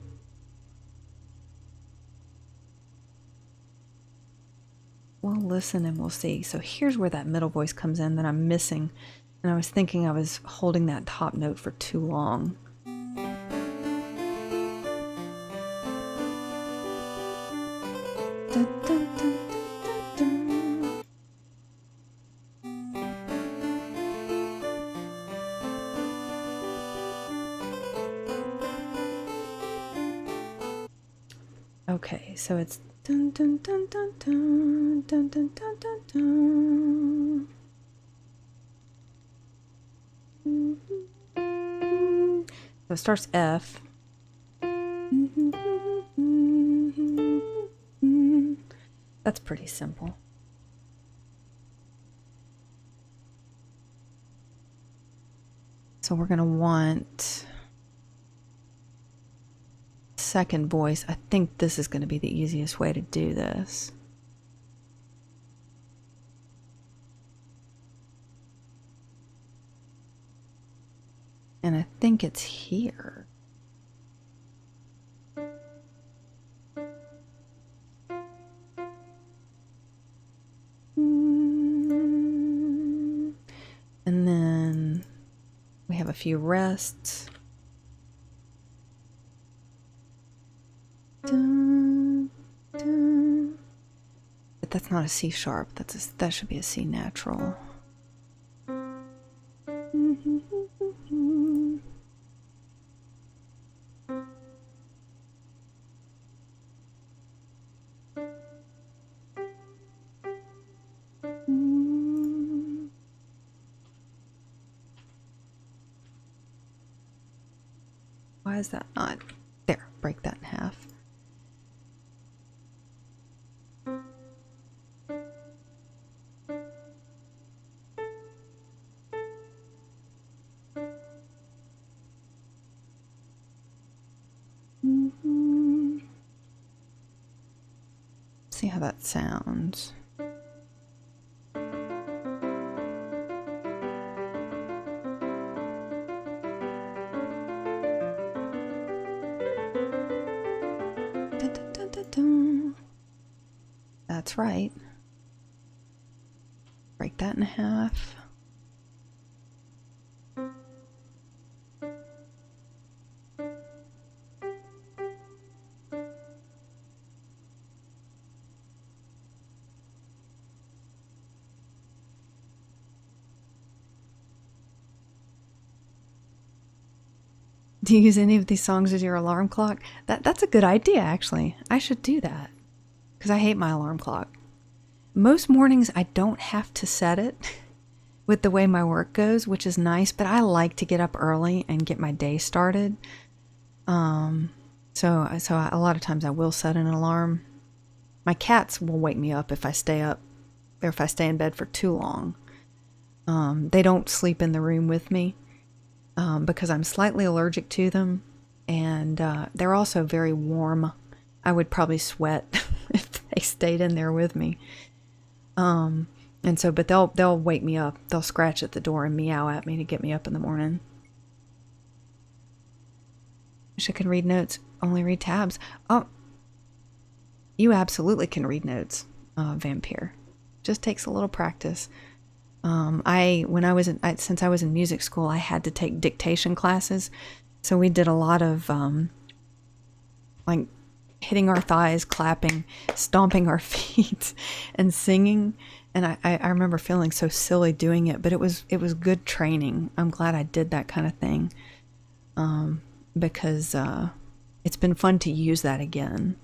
listen and we'll see. So here's where that middle voice comes in that I'm missing. And I was thinking I was holding that top note for too long. Dun, dun, dun, dun, dun. Okay, so it's dun dun dun dun dun dun dun dun dun dun. So it starts F. That's pretty simple. So we're going to want second voice. I think this is going to be the easiest way to do this. And I think it's here. And then we have a few rests. Dun, dun. But that's not a C sharp. That should be a C natural. Why is that not? There, break that in half. See how that sounds. That's right. Break that in half. Do you use any of these songs as your alarm clock? That's a good idea, actually. I should do that because I hate my alarm clock. Most mornings I don't have to set it with the way my work goes, which is nice, but I like to get up early and get my day started. So a lot of times I will set an alarm. My cats will wake me up if I stay up or if I stay in bed for too long. They don't sleep in the room with me. Because I'm slightly allergic to them, and they're also very warm. I would probably sweat if they stayed in there with me. And so, but they'll wake me up. They'll scratch at the door and meow at me to get me up in the morning. Wish I could read notes. Only read tabs. Oh, you absolutely can read notes, Vampire. Just takes a little practice. Since I was in music school, I had to take dictation classes. So we did a lot of, like hitting our thighs, clapping, stomping our feet and singing. And I remember feeling so silly doing it, but it was good training. I'm glad I did that kind of thing. Because, it's been fun to use that again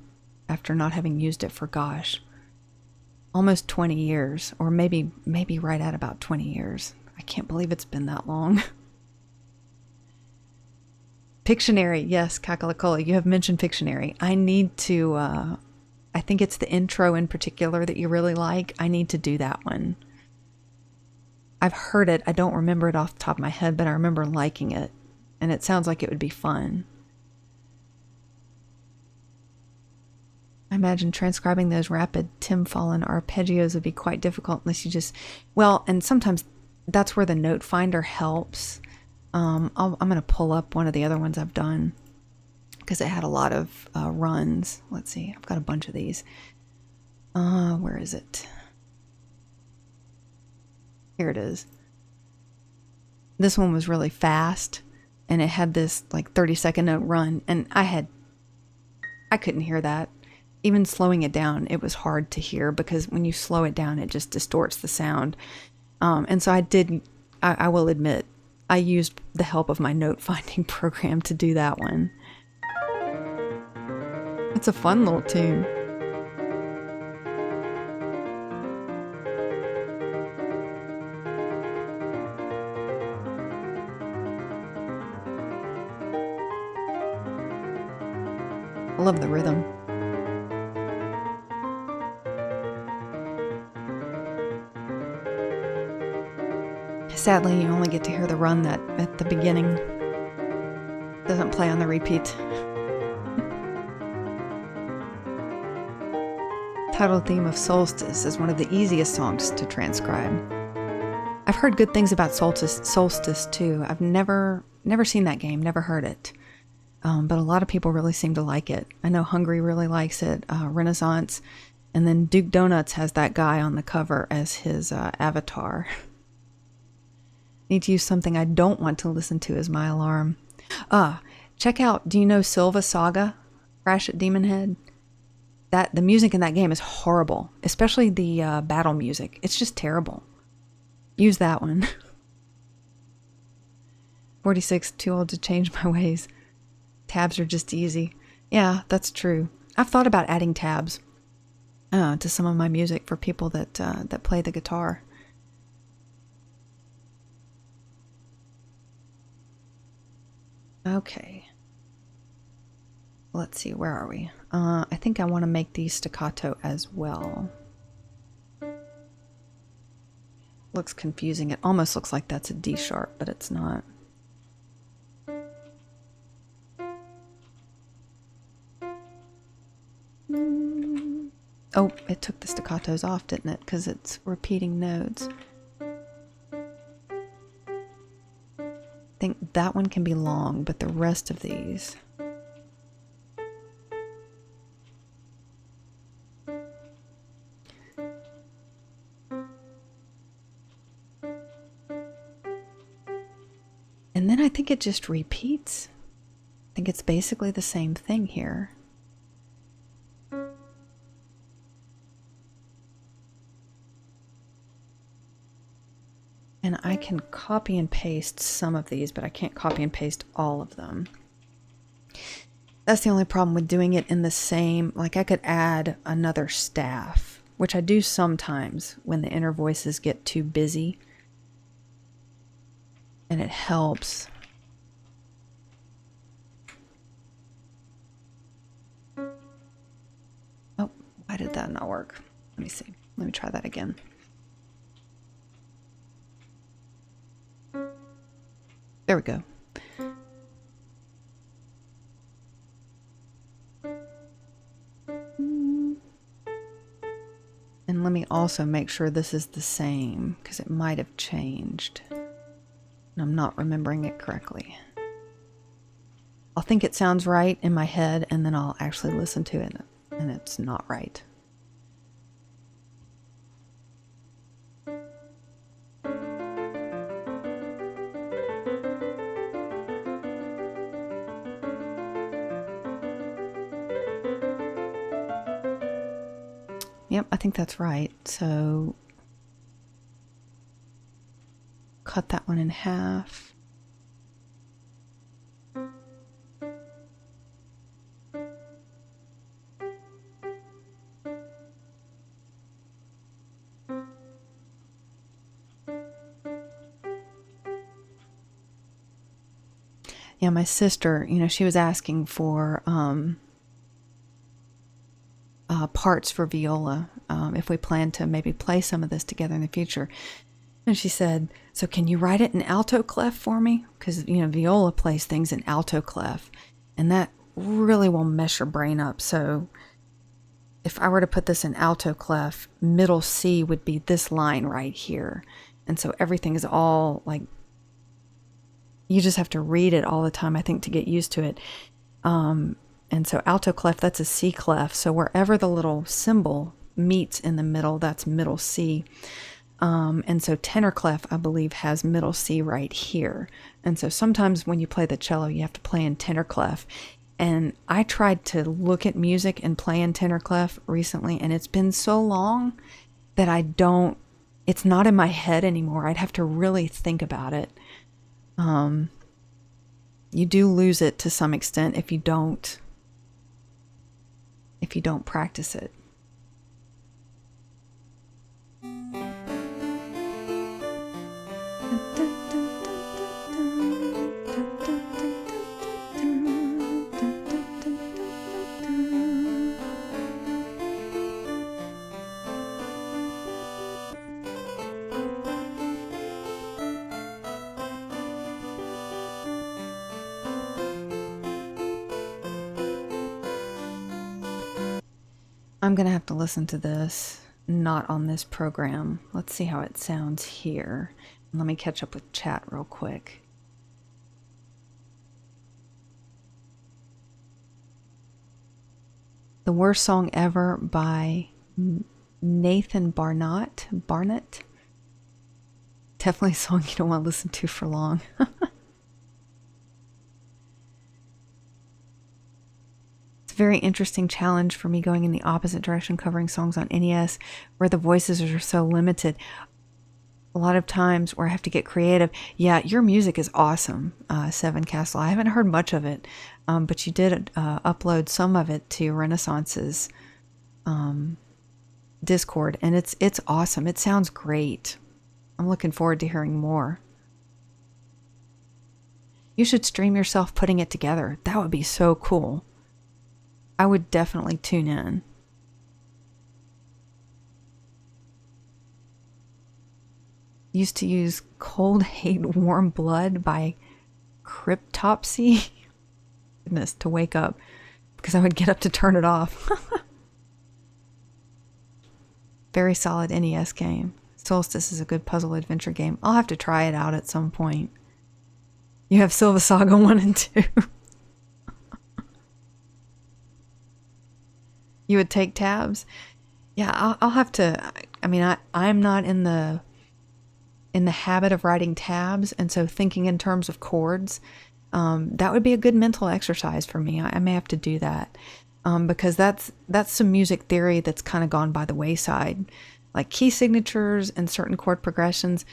after not having used it for, gosh, almost 20 years, or maybe right at about 20 years. I can't believe it's been that long. Pictionary, yes, Kakalakola. You have mentioned Pictionary. I need to, I think it's the intro in particular that you really like. I need to do that one. I've heard it. I don't remember it off the top of my head, but I remember liking it. And it sounds like it would be fun. I imagine transcribing those rapid Tim Fallen arpeggios would be quite difficult unless you just, well, and sometimes that's where the note finder helps. I'm going to pull up one of the other ones I've done because it had a lot of runs. Let's see. I've got a bunch of these. Where is it? Here it is. This one was really fast and it had this like 30-second note run, and I couldn't hear that. Even slowing it down, it was hard to hear because when you slow it down, it just distorts the sound. And so I will admit, I used the help of my note finding program to do that one. It's a fun little tune. I love the rhythm. Sadly, you only get to hear the run that at the beginning. Doesn't play on the repeat. Title theme of Solstice is one of the easiest songs to transcribe. I've heard good things about Solstice too. I've never seen that game, never heard it. But a lot of people really seem to like it. I know Hungry really likes it, Renaissance, and then Duke Donuts has that guy on the cover as his avatar. Need to use something I don't want to listen to as my alarm. Check out, do you know Silva Saga? Crash at Demon Head? The music in that game is horrible, especially the battle music. It's just terrible. Use that one. 46, too old to change my ways. Tabs are just easy. Yeah, that's true. I've thought about adding tabs to some of my music for people that play the guitar. Okay. Let's see, where are we? I think I want to make these staccato as well. Looks confusing. It almost looks like that's a D sharp, but it's not. Oh, it took the staccatos off, didn't it? Because it's repeating notes. I think that one can be long, but the rest of these... And then I think it just repeats. I think it's basically the same thing here. And I can copy and paste some of these, but I can't copy and paste all of them. That's the only problem with doing it in the same, like I could add another staff, which I do sometimes when the inner voices get too busy. And it helps. Oh, why did that not work? Let me see. Let me try that again. There we go. And let me also make sure this is the same, because it might have changed. And I'm not remembering it correctly. I'll think it sounds right in my head, and then I'll actually listen to it, and it's not right. Yep, I think that's right. So cut that one in half. Yeah, my sister, she was asking for parts for viola, if we plan to maybe play some of this together in the future. And she said, so can you write it in alto clef for me? Because, viola plays things in alto clef, and that really will mess your brain up. So if I were to put this in alto clef, middle C would be this line right here. And so everything is all like, you just have to read it all the time, I think, to get used to it. And so alto clef, that's a C clef. So wherever the little symbol meets in the middle, that's middle C. And so tenor clef, I believe, has middle C right here. And so sometimes when you play the cello, you have to play in tenor clef. And I tried to look at music and play in tenor clef recently, and it's been so long that it's not in my head anymore. I'd have to really think about it. You do lose it to some extent if you don't practice it. I'm going to have to listen to this, not on this program. Let's see how it sounds here. Let me catch up with chat real quick. The Worst Song Ever by Nathan Barnett. Definitely a song you don't want to listen to for long. Very interesting challenge for me going in the opposite direction, covering songs on NES where the voices are so limited. A lot of times where I have to get creative. Yeah, your music is awesome, Seven Castle. I haven't heard much of it, but you did upload some of it to Renaissance's Discord, and it's awesome. It sounds great. I'm looking forward to hearing more. You should stream yourself putting it together. That would be so cool. I would definitely tune in. Used to use Cold Hate Warm Blood by Cryptopsy. Goodness, to wake up, because I would get up to turn it off. Very solid NES game. Solstice is a good puzzle adventure game. I'll have to try it out at some point. You have Silva Saga 1 and 2. You would take tabs? Yeah, I'll have to. I mean, I'm not in the habit of writing tabs, and so thinking in terms of chords, that would be a good mental exercise for me. I may have to do that, because that's some music theory that's kind of gone by the wayside, like key signatures and certain chord progressions,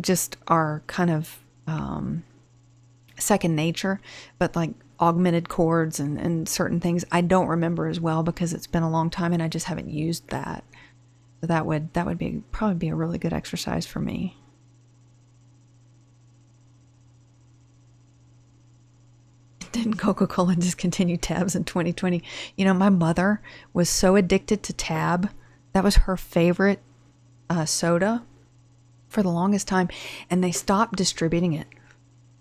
just are kind of second nature, but like augmented chords and certain things I don't remember as well because it's been a long time and I just haven't used that. So that would probably be a really good exercise for me. Didn't Coca-Cola discontinue tabs in 2020? My mother was so addicted to Tab. That was her favorite soda for the longest time, and they stopped distributing it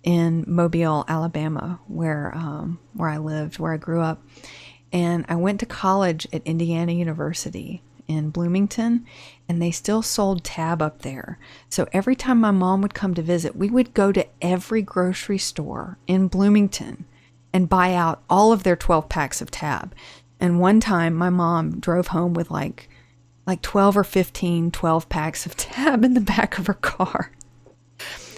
in Mobile, Alabama, where I lived, where I grew up. And I went to college at Indiana University in Bloomington, and they still sold Tab up there. So every time my mom would come to visit, we would go to every grocery store in Bloomington and buy out all of their 12 packs of Tab. And one time my mom drove home with like 12 or 15 12 packs of Tab in the back of her car.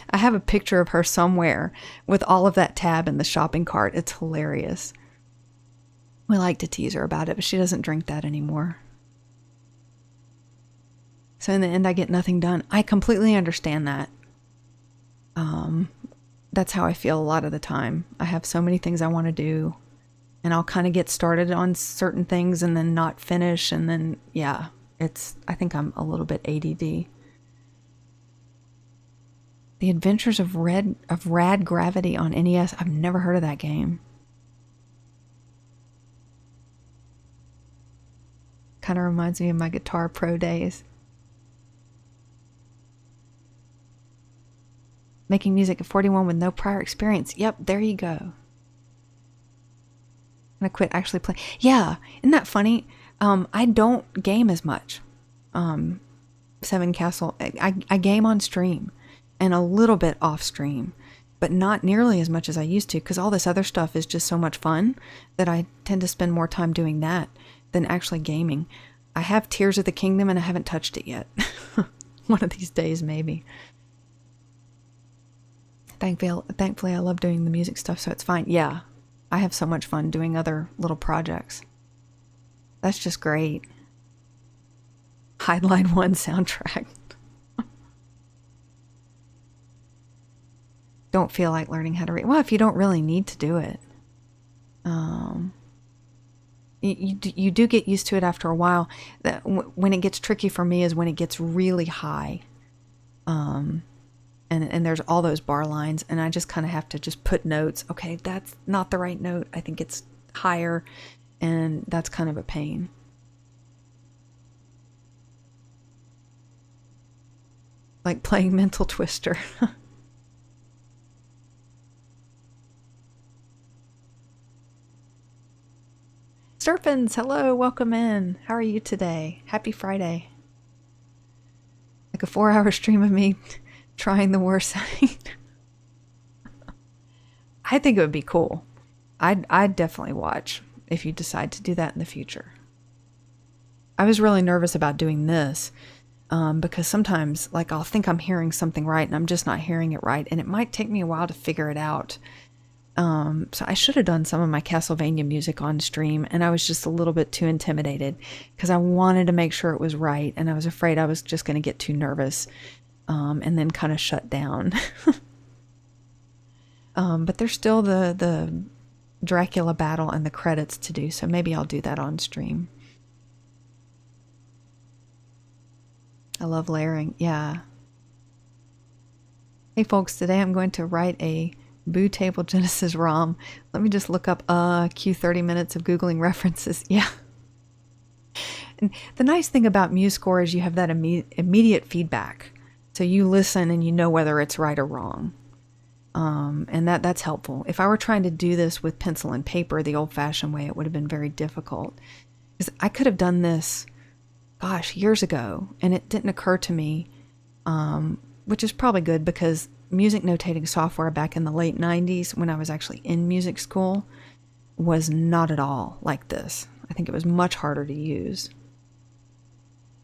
I have a picture of her somewhere with all of that Tab in the shopping cart. It's hilarious. We like to tease her about it, but she doesn't drink that anymore. So in the end, I get nothing done. I completely understand that. That's how I feel a lot of the time. I have so many things I want to do, and I'll kind of get started on certain things and then not finish. And then, yeah, I think I'm a little bit ADD. The Adventures of Rad Gravity on NES. I've never heard of that game. Kind of reminds me of my Guitar Pro days. Making music at 41 with no prior experience. Yep, there you go. I'm gonna quit actually playing. Yeah, isn't that funny? I don't game as much. Seven Castle. I game on stream and a little bit off stream, but not nearly as much as I used to, because all this other stuff is just so much fun that I tend to spend more time doing that than actually gaming. I have Tears of the Kingdom and I haven't touched it yet. One of these days, maybe. Thankfully, I love doing the music stuff, so it's fine. Yeah, I have so much fun doing other little projects. That's just great. Highline 1 soundtrack. Don't feel like learning how to read. Well, if you don't really need to do it. You do get used to it after a while. When it gets tricky for me is when it gets really high. And there's all those bar lines, and I just kind of have to just put notes. Okay, that's not the right note. I think it's higher, and that's kind of a pain. Like playing Mental Twister. Surfins, hello, welcome in. How are you today? Happy Friday. Like a 4-hour stream of me trying the worst setting. I think it would be cool. I'd definitely watch if you decide to do that in the future. I was really nervous about doing this because sometimes, like, I'll think I'm hearing something right and I'm just not hearing it right, and it might take me a while to figure it out. So I should have done some of my Castlevania music on stream, and I was just a little bit too intimidated because I wanted to make sure it was right, and I was afraid I was just going to get too nervous and then kind of shut down. But there's still the Dracula battle and the credits to do, so maybe I'll do that on stream. I love layering, yeah. Hey folks, today I'm going to write a Boo Table Genesis ROM. Let me just look up cue 30 minutes of Googling references. Yeah. And the nice thing about MuseScore is you have that immediate feedback. So you listen and you know whether it's right or wrong. And that's helpful. If I were trying to do this with pencil and paper the old-fashioned way, it would have been very difficult. Because I could have done this, gosh, years ago, and it didn't occur to me, which is probably good because music notating software back in the late 90s when I was actually in music school was not at all like this. I think it was much harder to use.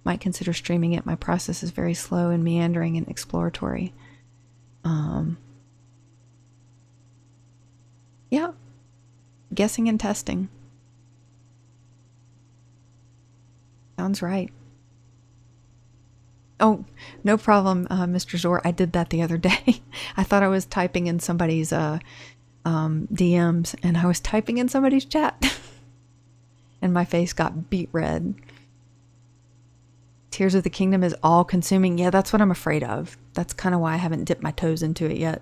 Might consider streaming it. My process is very slow and meandering and exploratory. Yeah. Guessing and testing. Sounds right. Oh, no problem, Mr. Zor. I did that the other day. I thought I was typing in somebody's DMs, and I was typing in somebody's chat. And my face got beet red. Tears of the Kingdom is all-consuming. Yeah, that's what I'm afraid of. That's kind of why I haven't dipped my toes into it yet.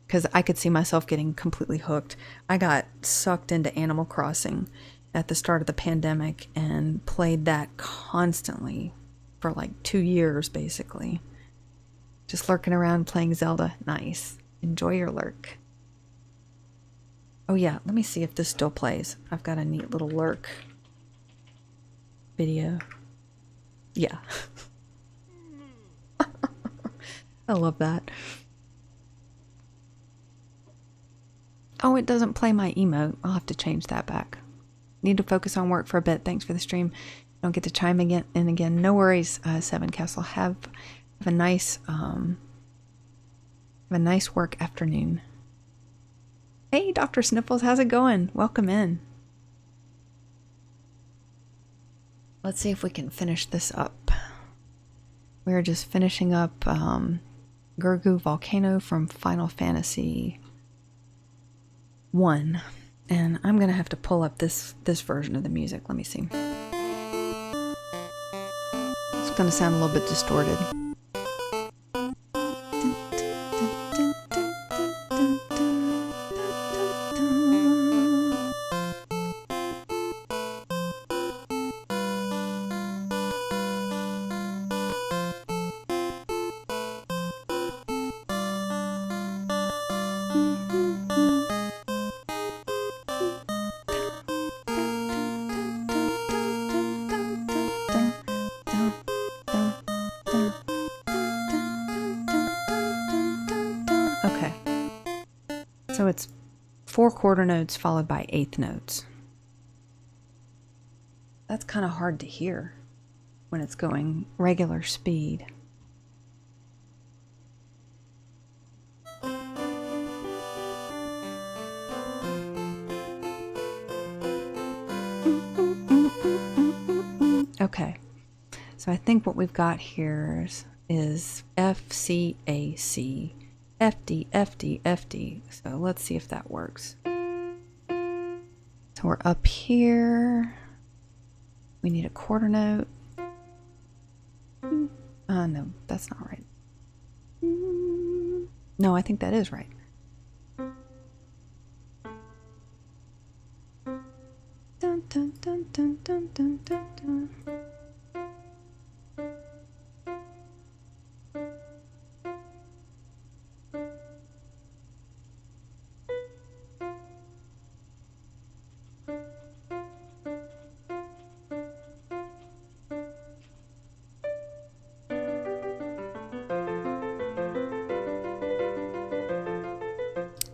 Because I could see myself getting completely hooked. I got sucked into Animal Crossing at the start of the pandemic and played that constantly for like 2 years, basically. Just lurking around playing Zelda. Nice. Enjoy your lurk. Oh yeah, let me see if this still plays. I've got a neat little lurk video. Yeah. I love that. Oh, it doesn't play my emote. I'll have to change that back. Need to focus on work for a bit. Thanks for the stream. Don't get to chime in again. No worries, Seven Castle. Have a nice work afternoon. Hey, Dr. Sniffles, how's it going? Welcome in. Let's see if we can finish this up. We're just finishing up Gurgu Volcano from Final Fantasy 1. And I'm going to have to pull up this version of the music. Let me see. It's going to sound a little bit distorted. So it's 4 quarter notes followed by eighth notes. That's kind of hard to hear when it's going regular speed. Okay, so I think what we've got here is F, C, A, C, F, D, F, D, F, D. So let's see if that works. So we're up here. We need a quarter note. No, that's not right. No, I think that is right. Dun, dun, dun, dun, dun, dun, dun, dun.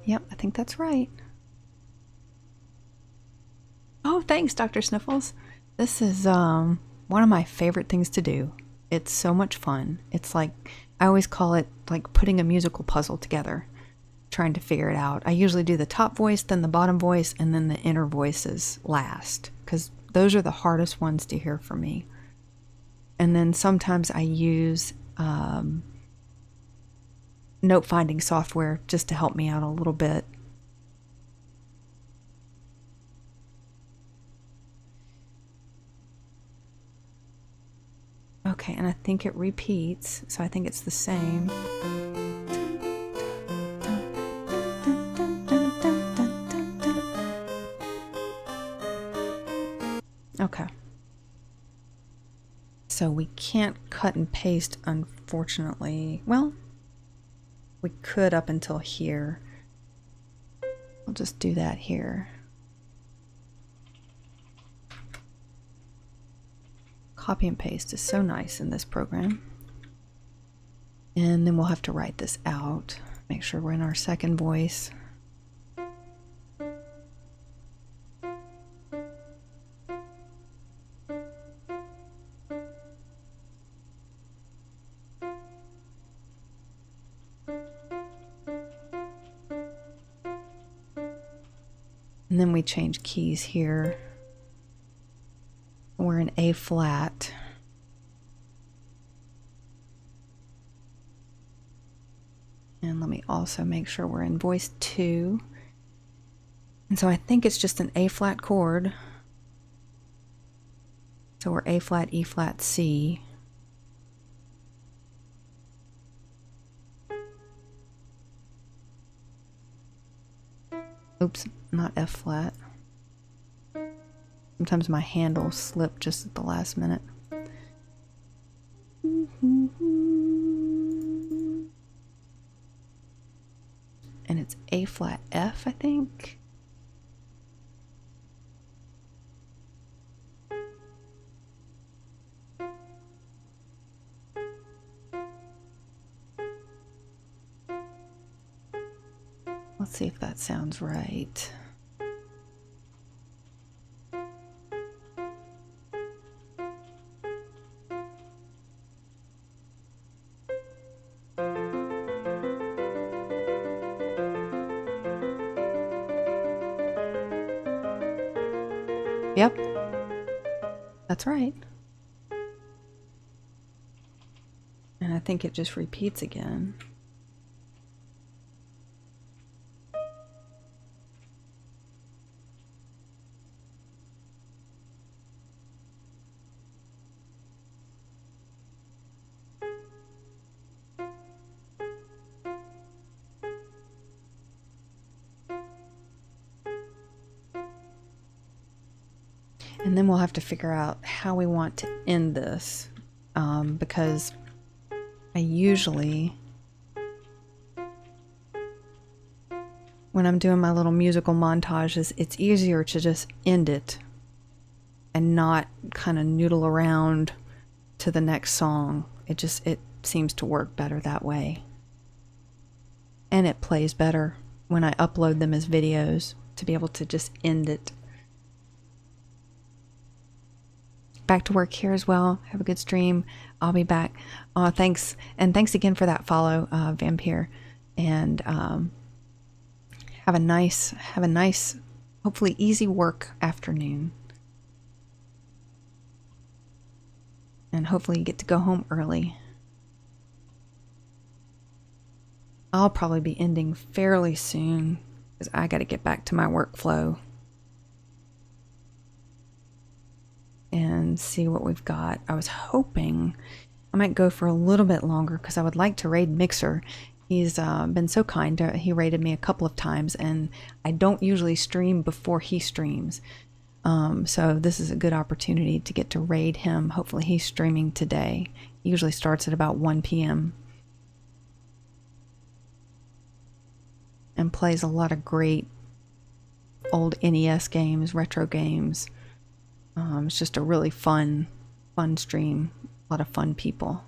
Yep, I think that's right. Oh, thanks, Dr. Sniffles. This is one of my favorite things to do. It's so much fun. It's like, I always call it like putting a musical puzzle together, trying to figure it out. I usually do the top voice, then the bottom voice, and then the inner voices last, because those are the hardest ones to hear for me. And then sometimes I use note finding software just to help me out a little bit. Okay, and I think it repeats, so I think it's the same. Okay. So we can't cut and paste, unfortunately. Well, we could up until here. We'll just do that here. Copy and paste is so nice in this program. And then we'll have to write this out. Make sure we're in our second voice. And then we change keys here. We're in A flat. And let me also make sure we're in voice 2. And so I think it's just an A flat chord. So we're A flat, E flat, C. Oops, not F flat. Sometimes my hand will slip just at the last minute. And it's A flat F, I think. Let's see if that sounds right. Yep, that's right. And I think it just repeats again. And then we'll have to figure out how we want to end this, because I usually, when I'm doing my little musical montages, it's easier to just end it and not kind of noodle around to the next song. It seems to work better that way. And it plays better when I upload them as videos to be able to just end it. Back to work here as well. Have a good stream. I'll be back. Thanks. And thanks again for that follow, Vampire. And have a nice, hopefully easy work afternoon. And hopefully you get to go home early. I'll probably be ending fairly soon because I got to get back to my workflow and see what we've got. I was hoping I might go for a little bit longer because I would like to raid Mixer. He's been so kind. He raided me a couple of times, and I don't usually stream before he streams. So this is a good opportunity to get to raid him. Hopefully he's streaming today. He usually starts at about 1 p.m. and plays a lot of great old NES games, retro games. It's just a really fun stream. A lot of fun people.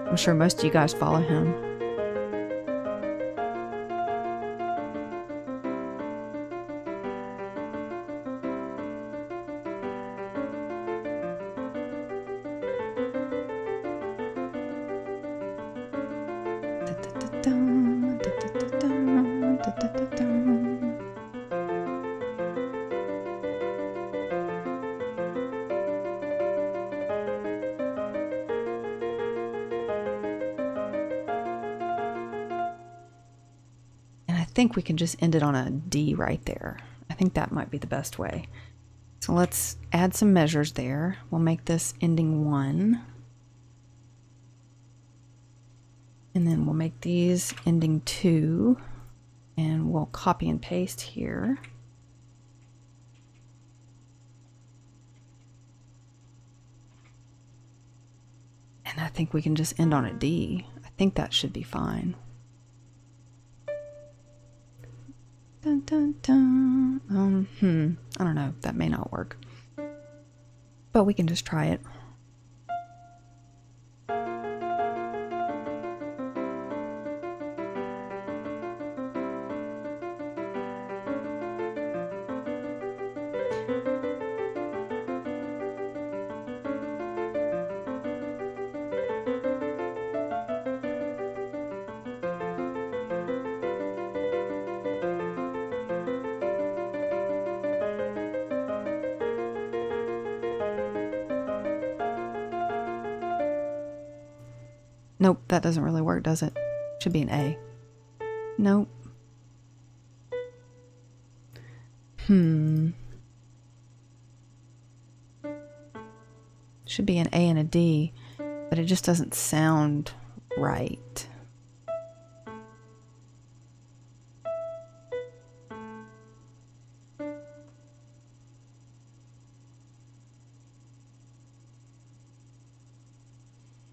I'm sure most of you guys follow him. I think we can just end it on a D right there. I think that might be the best way. So let's add some measures there. We'll make this ending 1. And then we'll make these ending 2. And we'll copy and paste here. And I think we can just end on a D. I think that should be fine. Dun, dun, dun. I don't know. That may not work. But we can just try it. Nope, that doesn't really work, does it? Should be an A. Nope. Should be an A and a D, but it just doesn't sound right.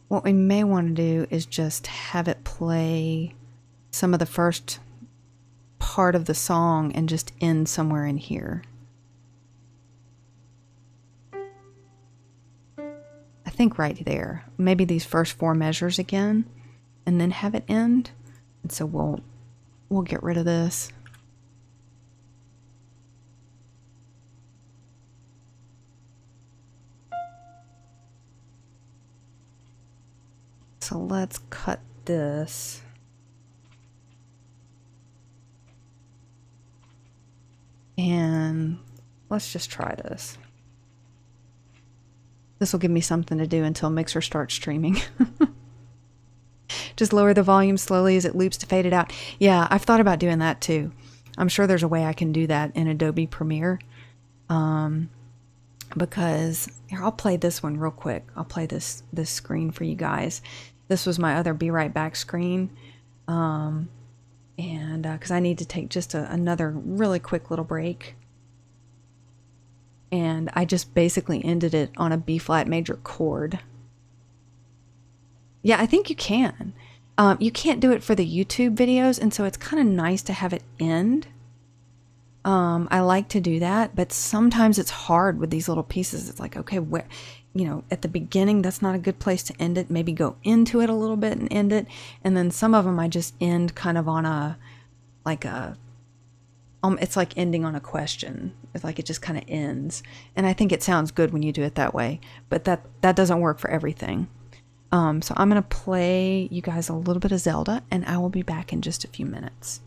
What we may want to do is just have it play some of the first part of the song and just end somewhere in here. I think right there. Maybe these first 4 measures again, and then have it end. And so we'll get rid of this. So let's cut this. And let's just try this. This will give me something to do until Mixer starts streaming. Just lower the volume slowly as it loops to fade it out. Yeah, I've thought about doing that too. I'm sure there's a way I can do that in Adobe Premiere. Because here, I'll play this one real quick. I'll play this screen for you guys. This was my other Be Right Back screen. And because I need to take just another really quick little break. And I just basically ended it on a B flat major chord. Yeah, I think you can. You can't do it for the YouTube videos, and so it's kind of nice to have it end I like to do that, but sometimes it's hard with these little pieces. It's like, okay, where, at the beginning, that's not a good place to end it. Maybe go into it a little bit and end it. And then some of them I just end kind of on it's like ending on a question. It's like it just kind of ends. And I think it sounds good when you do it that way, but that doesn't work for everything. So I'm going to play you guys a little bit of Zelda, and I will be back in just a few minutes.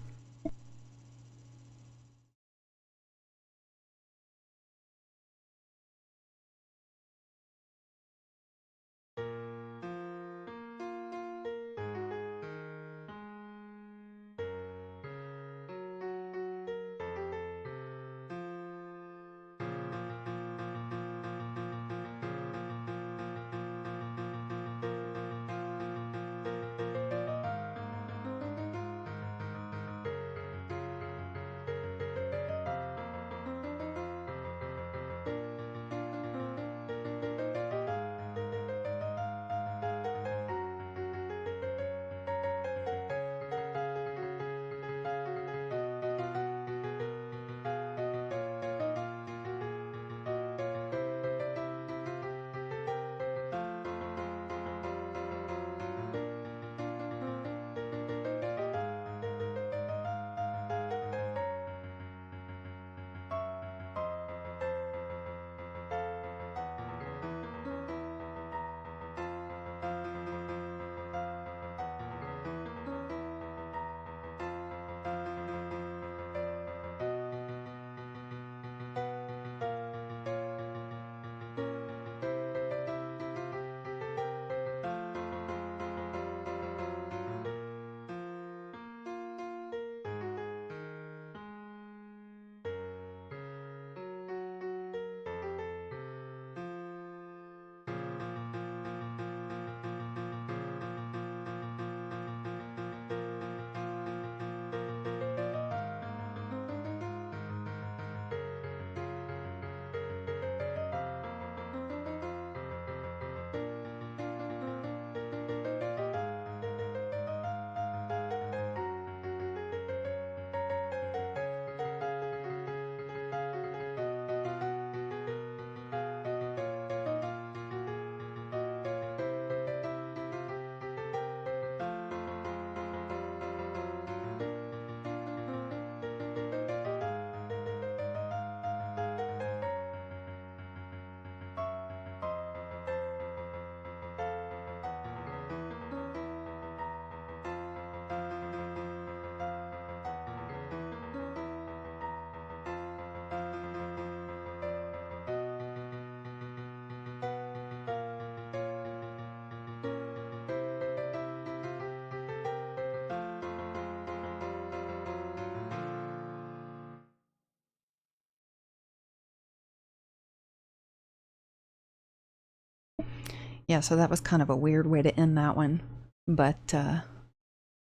Yeah, so that was kind of a weird way to end that one. But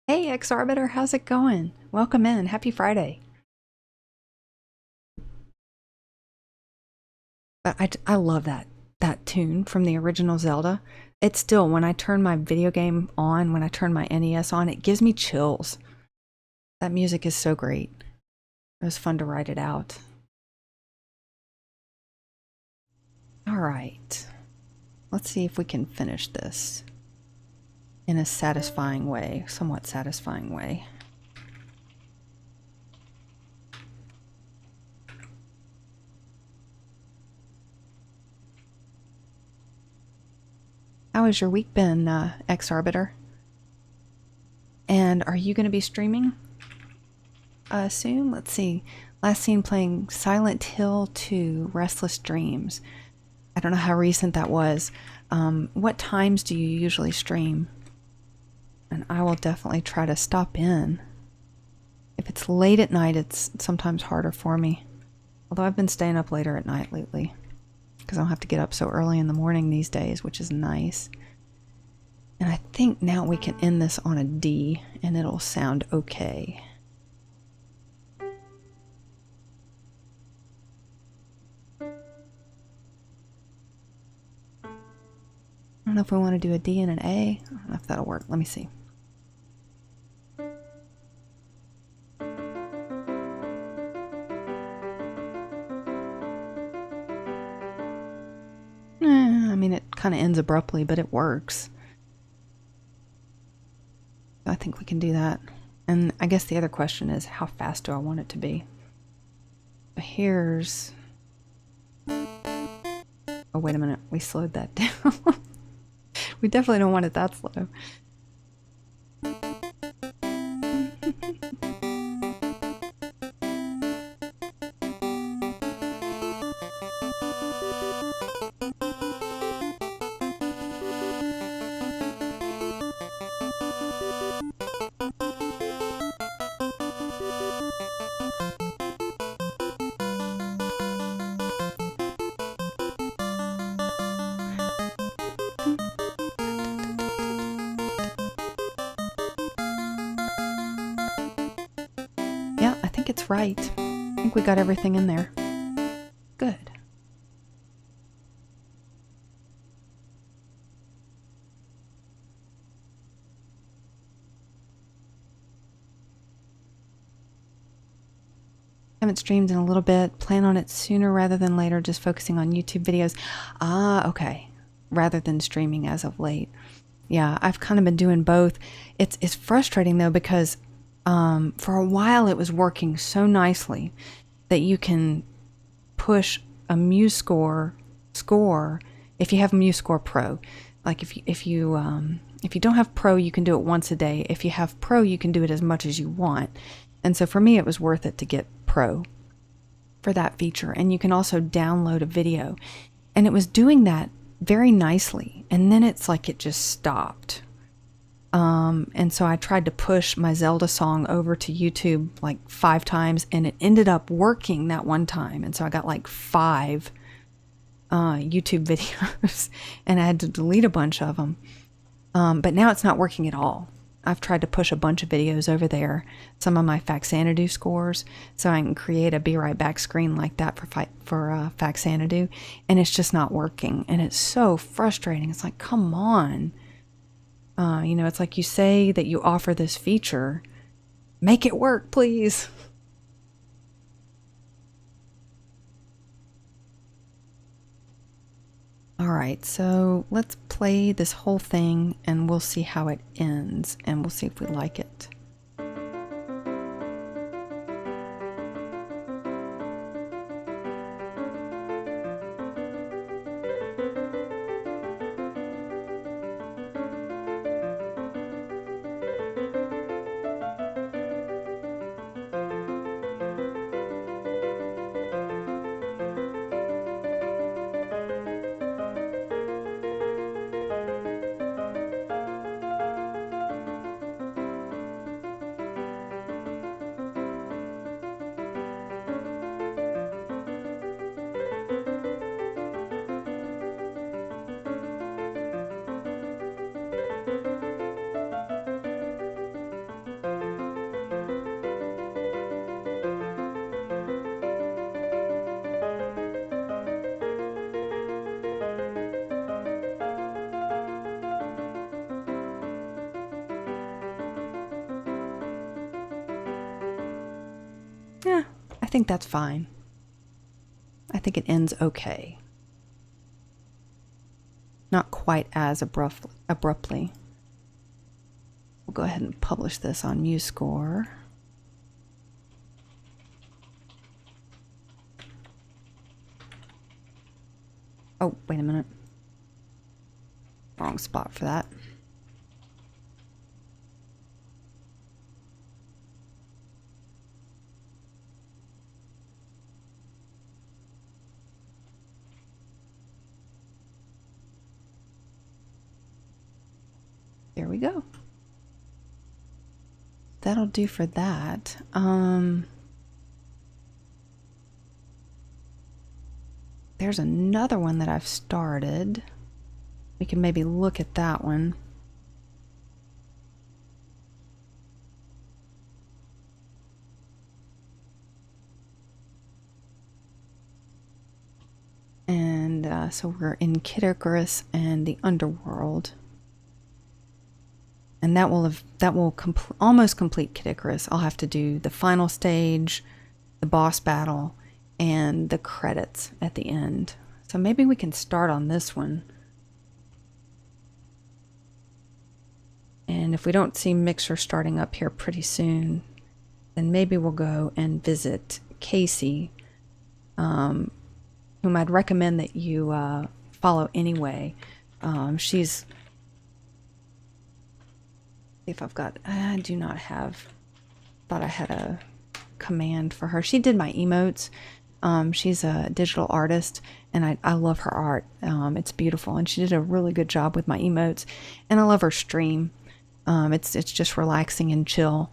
hey, X-Arbiter, how's it going? Welcome in. Happy Friday. But I love that tune from the original Zelda. It's still, when I turn my video game on, when I turn my NES on, it gives me chills. That music is so great. It was fun to write it out. All right. Let's see if we can finish this in a satisfying way, somewhat satisfying way. How has your week been, X-Arbiter? And are you going to be streaming soon? Let's see. Last seen playing Silent Hill 2 Restless Dreams. I don't know how recent that was. What times do you usually stream? And I will definitely try to stop in. If it's late at night, it's sometimes harder for me. Although I've been staying up later at night lately, because I don't have to get up so early in the morning these days, which is nice. And I think now we can end this on a D, and it'll sound okay. I don't know if we want to do a D and an A. I don't know if that'll work. Let me see. mean, it kind of ends abruptly, but it works. I think we can do that. And I guess the other question is, how fast do I want it to be? Here's... Oh, wait a minute. We slowed that down. We definitely don't want it that slow. Yeah, I think it's right. I think we got everything in there. Good. Haven't streamed in a little bit. Plan on it sooner rather than later, just focusing on YouTube videos. Ah, okay. Rather than streaming as of late. Yeah, I've kind of been doing both. It's frustrating though, because for a while it was working so nicely that you can push a MuseScore score if you have MuseScore Pro. Like if you don't have Pro, you can do it once a day. If you have Pro, you can do it as much as you want. And so for me, it was worth it to get Pro for that feature. And you can also download a video. And it was doing that very nicely. And then it's like it just stopped. And so I tried to push my Zelda song over to YouTube like 5 times, and it ended up working that one time. And so I got like 5 YouTube videos, and I had to delete a bunch of them. But now it's not working at all. I've tried to push a bunch of videos over there, some of my Faxanadu scores, so I can create a Be Right Back screen like that for Faxanadu, and it's just not working. And it's so frustrating. It's like, come on. You know, it's like you say that you offer this feature. Make it work, please. All right, so let's play this whole thing and we'll see how it ends, and we'll see if we like it. Yeah, I think that's fine. I think it ends okay. Not quite as abruptly. We'll go ahead and publish this on MuseScore. Oh, wait a minute. Wrong spot for that. There we go. That'll do for that. There's another one that I've started. We can maybe look at that one. And so we're in Kid Icarus and the Underworld. And that will almost complete Kid Icarus. I'll have to do the final stage, the boss battle, and the credits at the end. So maybe we can start on this one And if we don't see Mixer starting up here pretty soon, then maybe we'll go and visit Casey, whom I'd recommend that you follow anyway. She's... if I've got... I do not have... thought I had a command for her. She did my emotes. She's a digital artist, and I love her art. It's beautiful, and she did a really good job with my emotes, and I love her stream. It's just relaxing and chill,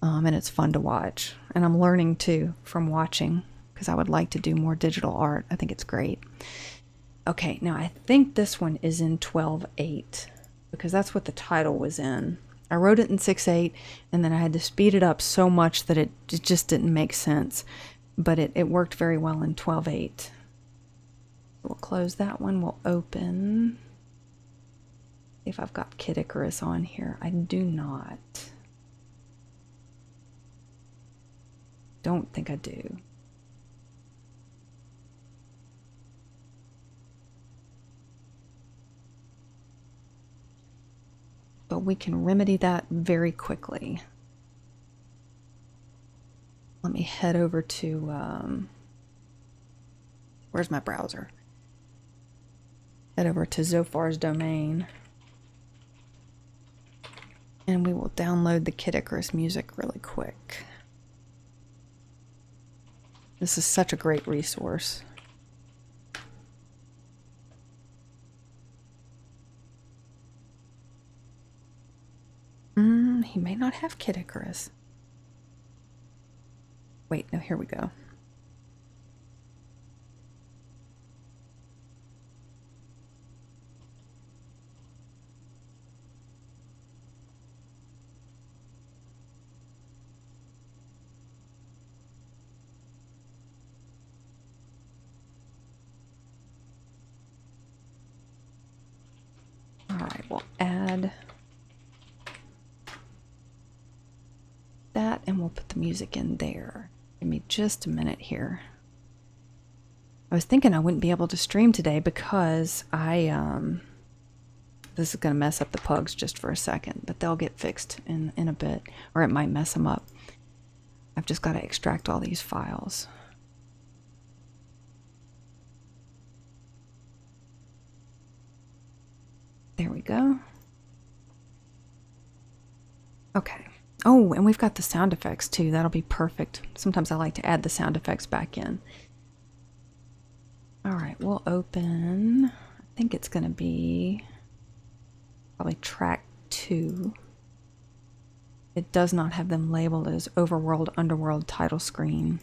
and it's fun to watch. And I'm learning too from watching, because I would like to do more digital art. I think it's great. Okay, now I think this one is in 12.8, because that's what the title was in. I wrote it in 6.8, and then I had to speed it up so much that it just didn't make sense. But it worked very well in 12.8. We'll close that one. We'll open. See if I've got Kid Icarus on here. I do not. Don't think I do. But we can remedy that very quickly. Let me head over to, where's my browser? Head over to Zophar's domain. And we will download the Kid Icarus music really quick. This is such a great resource. He may not have Kid Icarus. Wait, no, here we go. All right, we'll add that and we'll put the music in there. Give me just a minute here. I was thinking I wouldn't be able to stream today because this is going to mess up the pugs just for a second, but they'll get fixed in a bit, or it might mess them up. I've just got to extract all these files. There we go. Okay. Oh, and we've got the sound effects too. That'll be perfect. Sometimes I like to add the sound effects back in. All right, we'll open. I think it's going to be probably track 2. It does not have them labeled as Overworld, Underworld title screen.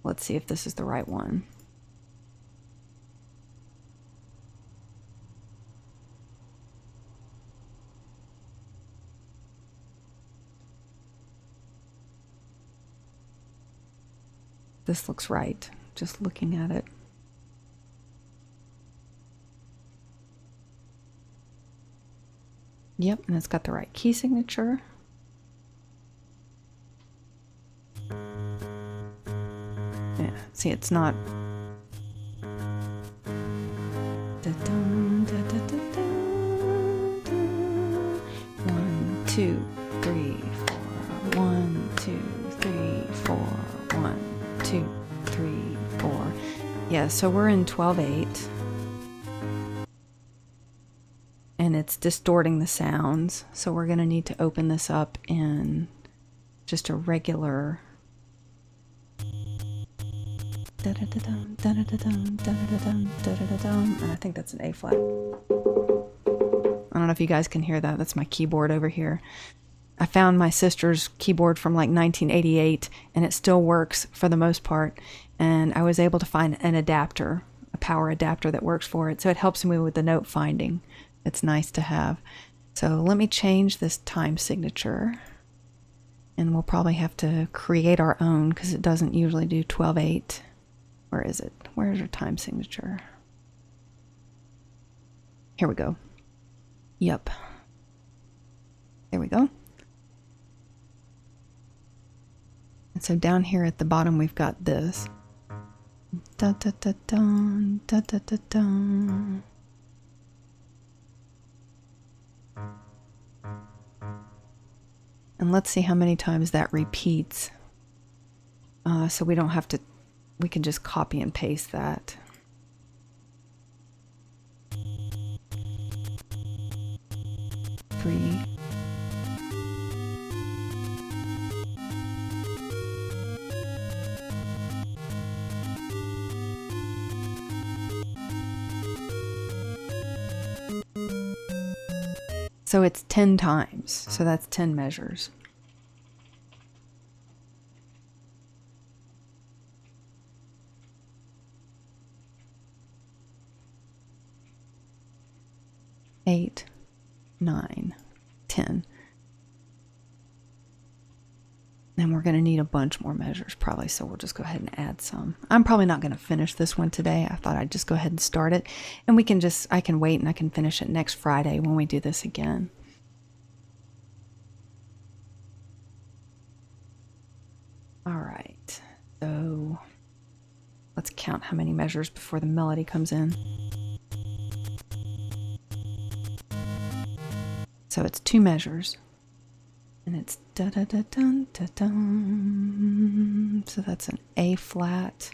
Let's see if this is the right one. This looks right, just looking at it. Yep, and it's got the right key signature. Yeah, see, it's not. Da-dum, da-da-da-dum, dum. 1, 2, 3, 4. 1, 2, 3, 4. 1, 2, 3, 4. Yeah, so we're in 12.8. And it's distorting the sounds. So we're going to need to open this up in just a regular. And I think that's an A flat. I don't know if you guys can hear that. That's my keyboard over here. I found my sister's keyboard from like 1988 and it still works for the most part. And I was able to find an adapter, a power adapter that works for it. So it helps me with the note finding. It's nice to have. So let me change this time signature. And we'll probably have to create our own because it doesn't usually do 12.8. Where is it? Where's our time signature? Here we go. Yep. There we go. And so down here at the bottom, we've got this. Da da da dun, da da da dun. And let's see how many times that repeats. So we don't have to, we can just copy and paste that. Three. So it's 10 times. So that's 10 measures. Eight, 9, 10. And we're going to need a bunch more measures probably, so we'll just go ahead and add some. I'm probably not going to finish this one today. I thought I'd just go ahead and start it. And we can just, I can wait and I can finish it next Friday when we do this again. All right, so let's count how many measures before the melody comes in. So it's 2 measures. And it's da da da dun da dun. So that's an A flat.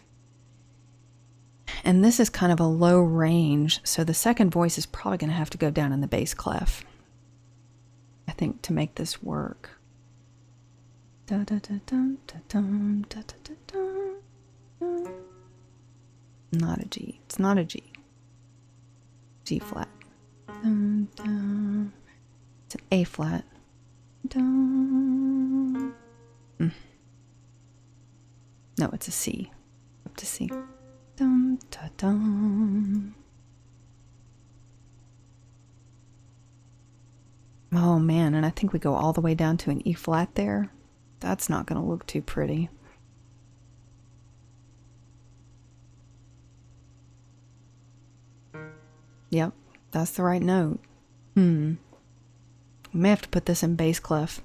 And this is kind of a low range, so the second voice is probably going to have to go down in the bass clef, I think, to make this work. Da da da dun da dun da da da dun. Not a G. It's not a G. G flat. Dun, dun. It's an A flat. Dun. No, it's a C. Up to C. Dun, da, dun. Oh man, and I think we go all the way down to an E flat there. That's not going to look too pretty. Yep, that's the right note. We may have to put this in bass clef.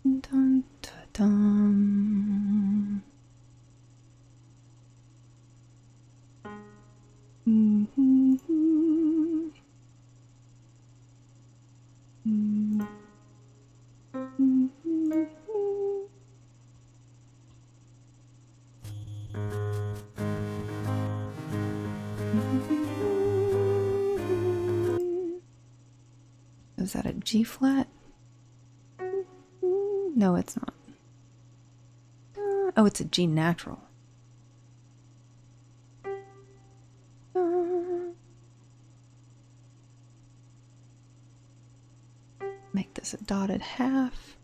Dun, da, dun. Is that a G flat? No, it's not. Oh, it's a G natural. Make this a dotted half.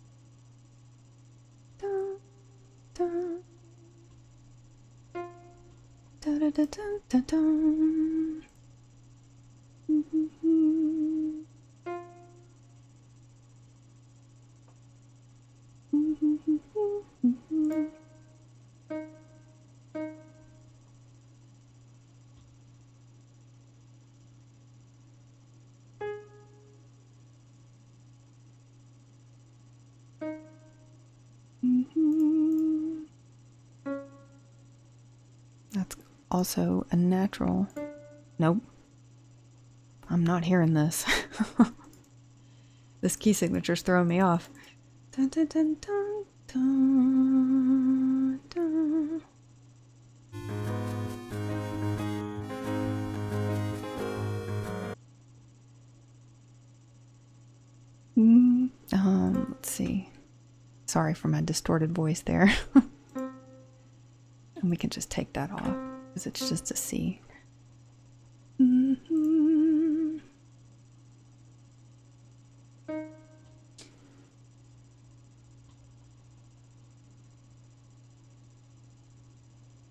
That's also a natural. Nope. I'm not hearing this. This key signature's throwing me off. Dun, dun, dun, dun, dun, dun. Let's see. Sorry for my distorted voice there. And we can just take that off because it's just a C.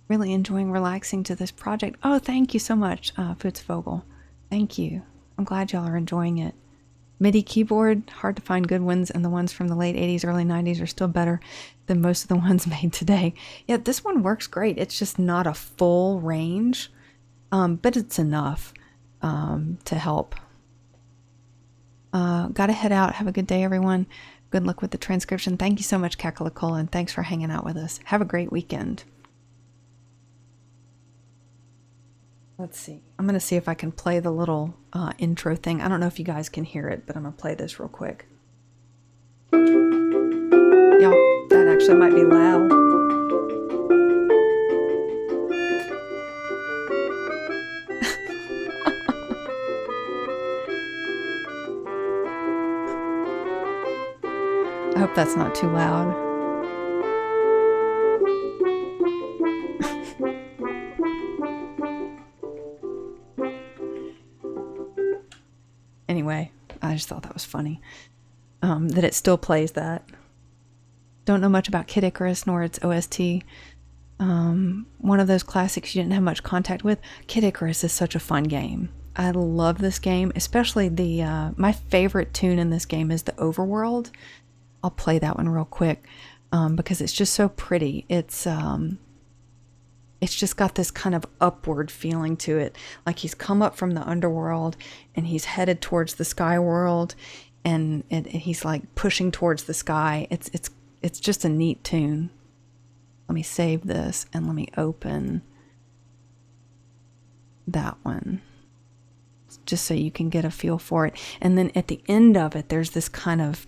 Really enjoying relaxing to this project. Oh, thank you so much, Futzvogel. Thank you. I'm glad y'all are enjoying it. MIDI keyboard, hard to find good ones, and the ones from the late 80s, early 90s are still better than most of the ones made today. Yeah, this one works great. It's just not a full range, but it's enough to help. Gotta head out. Have a good day, everyone. Good luck with the transcription. Thank you so much, Kakalakola, and thanks for hanging out with us. Have a great weekend. Let's see. I'm going to see if I can play the little intro thing. I don't know if you guys can hear it, but I'm going to play this real quick. Y'all, that actually might be loud. I hope that's not too loud. Anyway, I just thought that was funny. That it still plays that. Don't know much about Kid Icarus nor its OST. One of those classics you didn't have much contact with. Kid Icarus is such a fun game. I love this game, especially my favorite tune in this game is the Overworld. I'll play that one real quick because it's just so pretty. It's just got this kind of upward feeling to it, like he's come up from the underworld and he's headed towards the sky world, and he's like pushing towards the sky. It's just a neat tune. Let me save this and let me open that one, just so you can get a feel for it. And then at the end of it, there's this kind of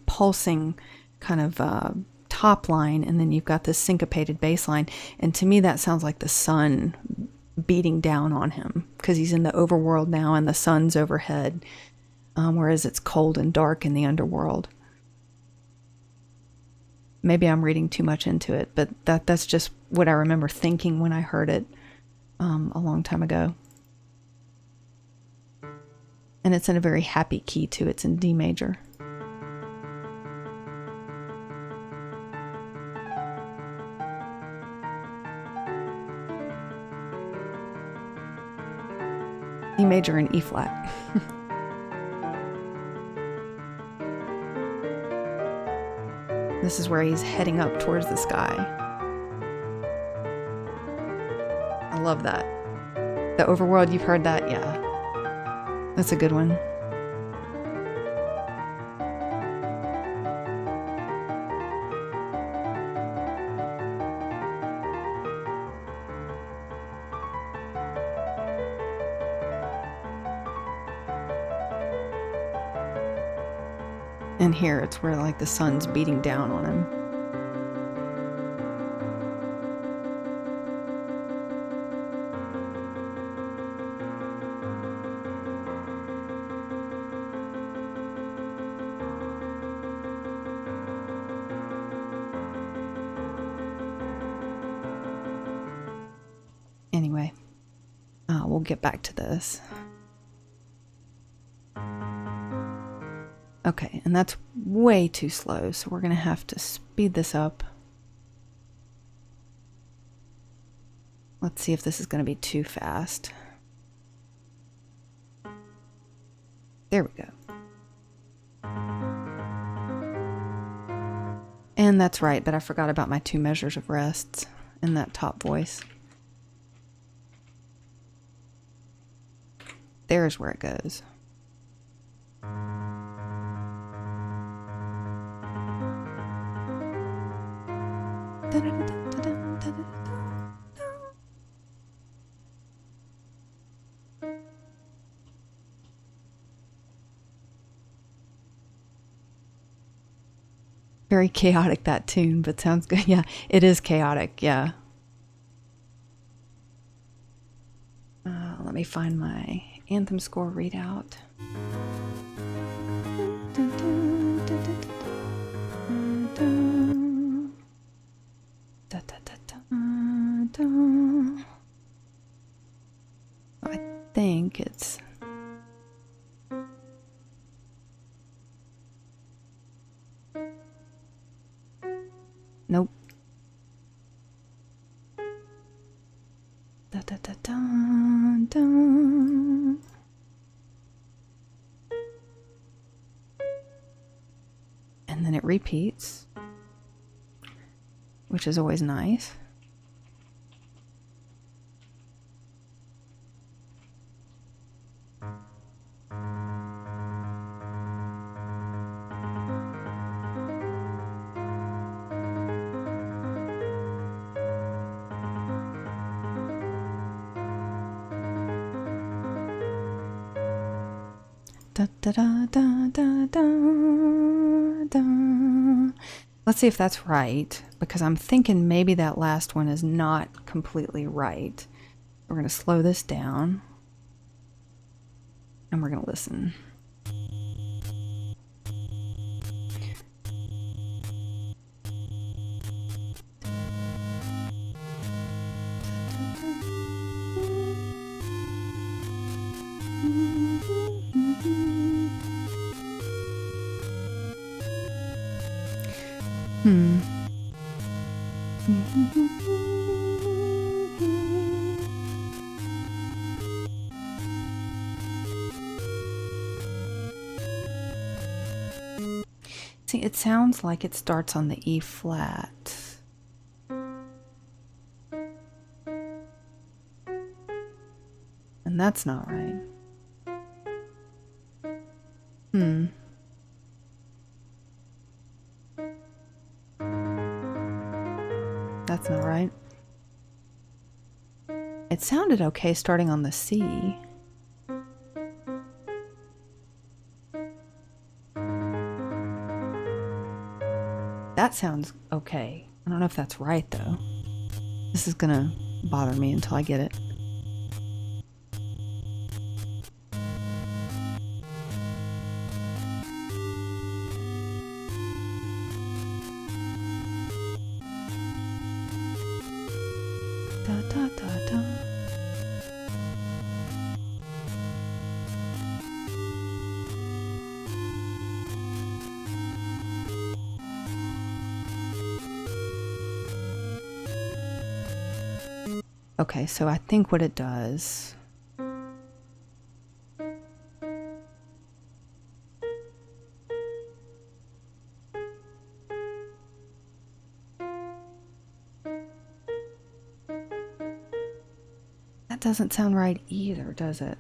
pulsing kind of top line, and then you've got this syncopated bass line. And to me, that sounds like the sun beating down on him because he's in the overworld now and the sun's overhead, whereas it's cold and dark in the underworld. Maybe I'm reading too much into it, but that's just what I remember thinking when I heard it a long time ago. And it's in a very happy key too. It's in D major. D major and E flat. This is where he's heading up towards the sky. I love that. The Overworld, you've heard that? Yeah. That's a good one. And here it's where like the sun's beating down on him. Anyway, we'll get back to this. Okay, and that's way too slow, so we're going to have to speed this up. Let's see if this is going to be too fast. There we go. And that's right, but I forgot about my 2 measures of rests in that top voice. There's where it goes. Very chaotic, that tune, but sounds good. Yeah, it is chaotic, yeah. Let me find my anthem score readout. I think it's... Nope. Da, da, da, da, da. And then it repeats, which is always nice. Da, da, da, da, da, da, da. Let's see if that's right, because I'm thinking maybe that last one is not completely right. We're going to slow this down, and we're going to listen. See, it sounds like it starts on the E flat. And that's not right. That's not right. It sounded okay starting on the C. That sounds okay. I don't know if that's right, though. This is gonna bother me until I get it. Da, da, da, da. Okay, so I think what it does... That doesn't sound right either, does it?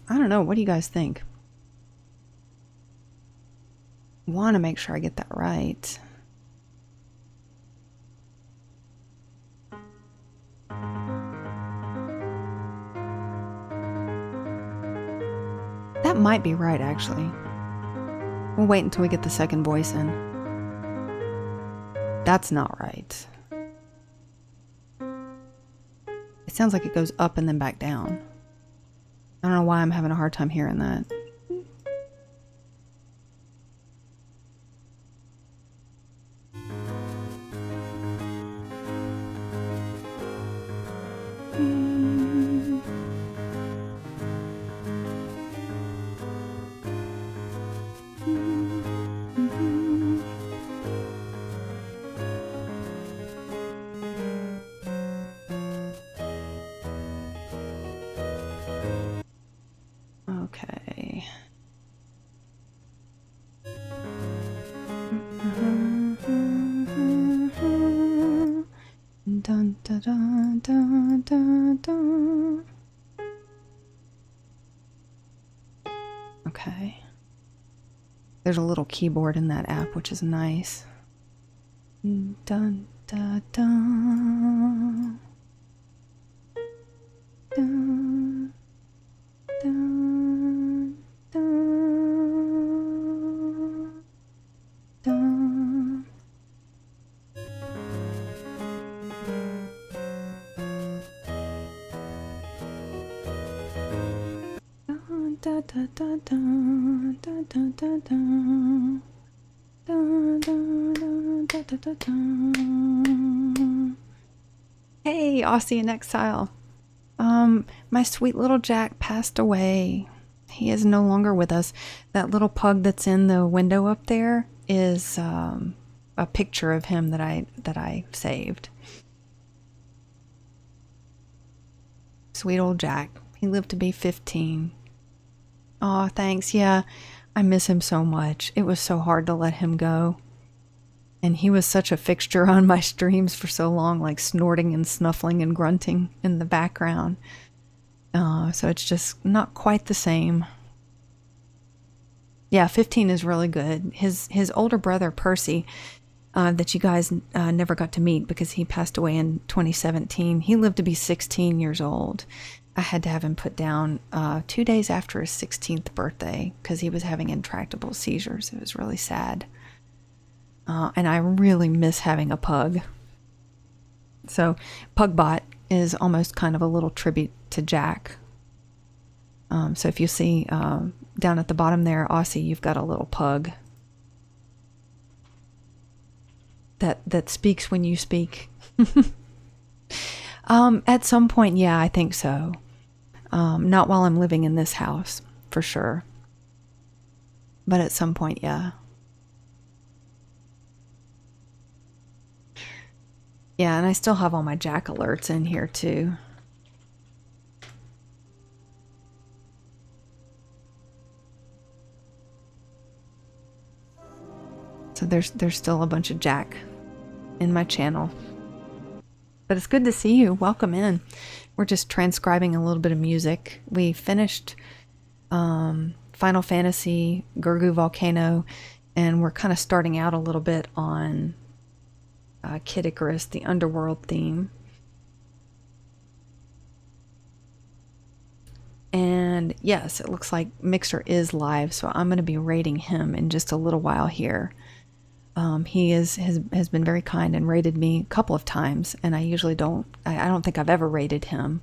I don't know. What do you guys think? I want to make sure I get that right. That might be right, actually. We'll wait until we get the second voice in. That's not right. It sounds like it goes up and then back down. I don't know why I'm having a hard time hearing that. Okay. Dun, dun, dun, dun, dun, dun. Okay. There's a little keyboard in that app, which is nice. Dun, dun, dun. Dun, dun, dun, dun. Da, da, da, da, da, da, da, da. Da, da, da, da, da, da. Hey, Aussie in Exile. My sweet little Jack passed away. He is no longer with us. That little pug that's in the window up there is a picture of him that I saved. Sweet old Jack. He lived to be 15. Oh, thanks. Yeah, I miss him so much. It was so hard to let him go. And he was such a fixture on my streams for so long, like snorting and snuffling and grunting in the background. So it's just not quite the same. Yeah, 15 is really good. His older brother, Percy, that you guys never got to meet because he passed away in 2017, he lived to be 16 years old. I had to have him put down 2 days after his 16th birthday because he was having intractable seizures. It was really sad. And I really miss having a pug. So Pugbot is almost kind of a little tribute to Jack. So if you see down at the bottom there, Aussie, you've got a little pug that speaks when you speak. At some point, yeah, I think so. Not while I'm living in this house, for sure. But at some point, yeah. Yeah, and I still have all my Jack alerts in here too. So there's still a bunch of Jack in my channel. But it's good to see you. Welcome in. We're just transcribing a little bit of music. We finished Final Fantasy, Gurgu Volcano, and we're kind of starting out a little bit on Kid Icarus, the underworld theme. And yes, it looks like Mixer is live, so I'm going to be rating him in just a little while here. He has been very kind and rated me a couple of times, and I usually don't think I've ever rated him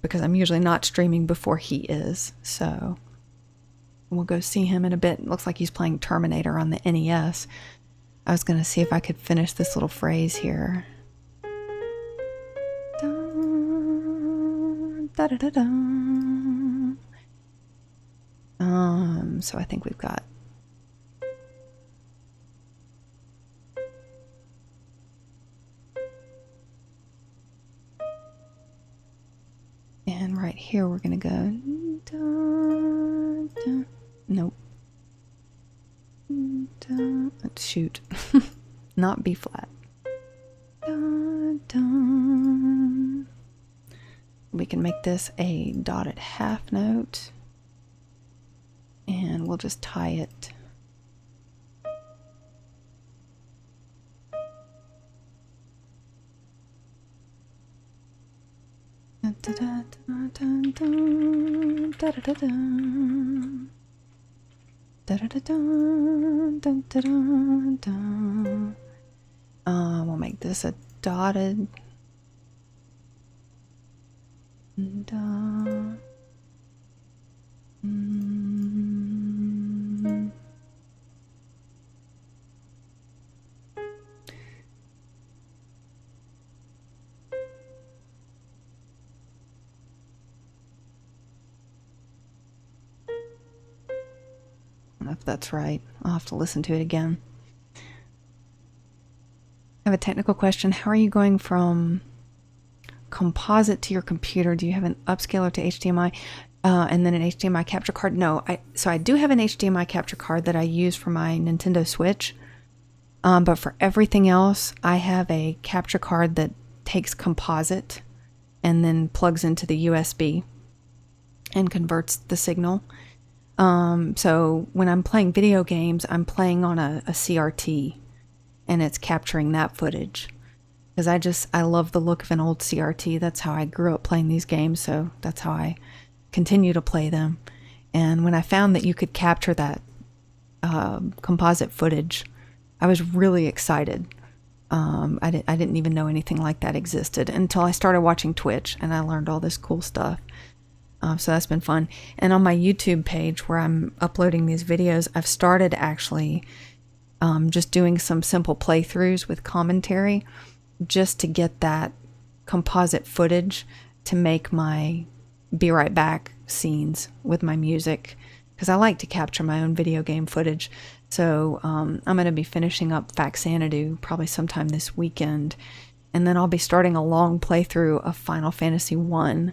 because I'm usually not streaming before he is. So we'll go see him in a bit. It looks like he's playing Terminator on the NES. I was going to see if I could finish this little phrase here. So I think we've got and right here we're going to go nope. Shoot. Not B flat. We can make this a dotted half note, and we'll just tie it. We'll make this a dotted. I don't know if that's right. I'll have to listen to it again. I have a technical question. How are you going from composite to your computer? Do you have an upscaler to HDMI and then an HDMI capture card? No, I do have an HDMI capture card that I use for my Nintendo Switch, but for everything else I have a capture card that takes composite and then plugs into the USB and converts the signal. So when I'm playing video games, I'm playing on a CRT and it's capturing that footage. Because I love the look of an old CRT. That's how I grew up playing these games, so that's how I continue to play them. And when I found that you could capture that composite footage, I was really excited. I didn't even know anything like that existed until I started watching Twitch, and I learned all this cool stuff. So that's been fun. And on my YouTube page where I'm uploading these videos, I've started actually just doing some simple playthroughs with commentary, just to get that composite footage to make my be right back scenes with my music, because I like to capture my own video game footage. So I'm going to be finishing up Faxanadu probably sometime this weekend, and then I'll be starting a long playthrough of Final Fantasy 1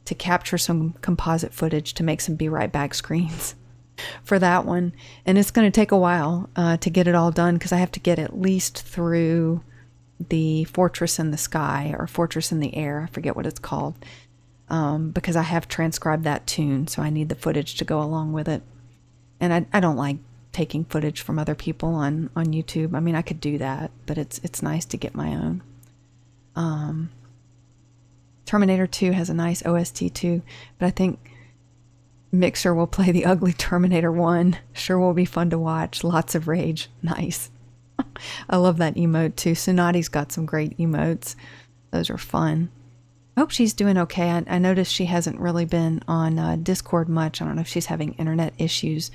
to capture some composite footage to make some Be Right Back screens for that one. And it's going to take a while to get it all done, because I have to get at least through the Fortress in the Sky, or Fortress in the Air, I forget what it's called, because I have transcribed that tune, so I need the footage to go along with it. And I don't like taking footage from other people on YouTube. I mean, I could do that, but it's nice to get my own. Terminator 2 has a nice OST too, but I think Mixer will play the ugly Terminator 1. Sure will be fun to watch. Lots of rage. Nice. I love that emote too. Sonati's got some great emotes. Those are fun. I hope she's doing okay. I noticed she hasn't really been on Discord much. I don't know if she's having internet issues.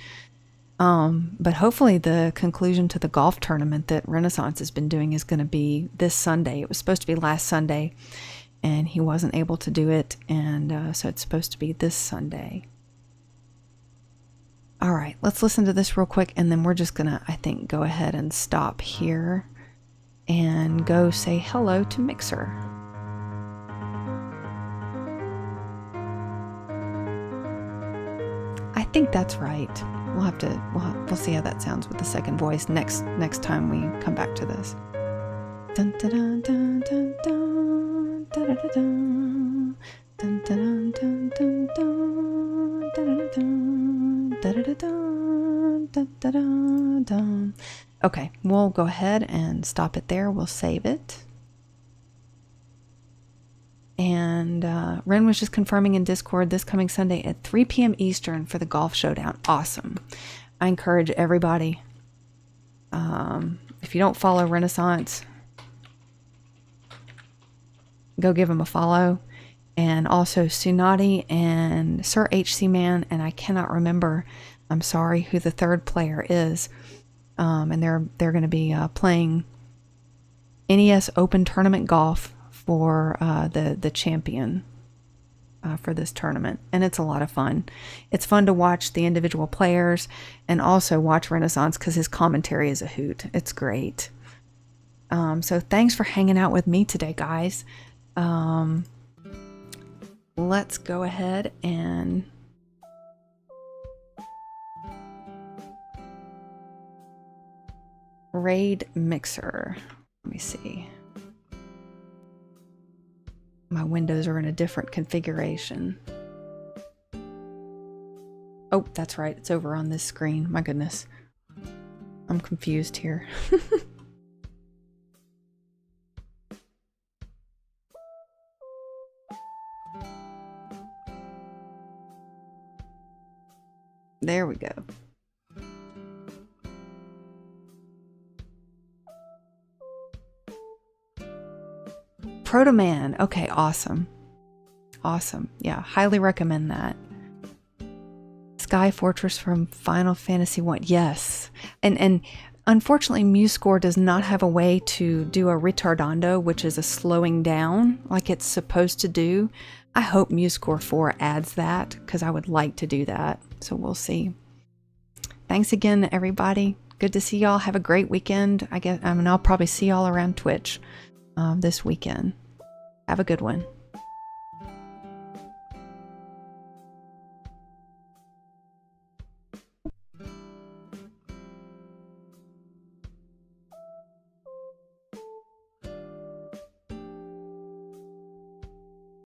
But hopefully the conclusion to the golf tournament that Renaissance has been doing is going to be this Sunday. It was supposed to be last Sunday, and he wasn't able to do it, and so it's supposed to be this Sunday. All right, let's listen to this real quick, and then we're just going to, I think, go ahead and stop here and go say hello to Mixer. I think that's right. We'll see how that sounds with the second voice next time we come back to this. Dun, dun, dun, dun, dun, dun, dun, dun, dun, dun, dun, dun, dun, dun, dun. Okay, we'll go ahead and stop it there. We'll save it. And Ren was just confirming in Discord this coming Sunday at 3 p.m. Eastern for the Golf Showdown. Awesome. I encourage everybody, if you don't follow Renaissance, go give him a follow. And also Sunati and Sir HC Man, and I cannot remember, I'm sorry, who the third player is. And they're going to be playing NES Open Tournament Golf for the champion for this tournament, and it's a lot of fun. It's fun to watch the individual players and also watch Renaissance because his commentary is a hoot. It's great. So thanks for hanging out with me today, guys. Let's go ahead and raid Mixer. Let me see. My windows are in a different configuration. Oh, that's right. It's over on this screen. My goodness. I'm confused here. There we go. Proto Man. Okay, awesome. Awesome. Yeah, highly recommend that. Sky Fortress from Final Fantasy 1. Yes. And unfortunately, MuseScore does not have a way to do a retardando, which is a slowing down like it's supposed to do. I hope MuseScore 4 adds that, because I would like to do that. So we'll see. Thanks again, everybody. Good to see y'all. Have a great weekend. I'll probably see y'all around Twitch this weekend. Have a good one.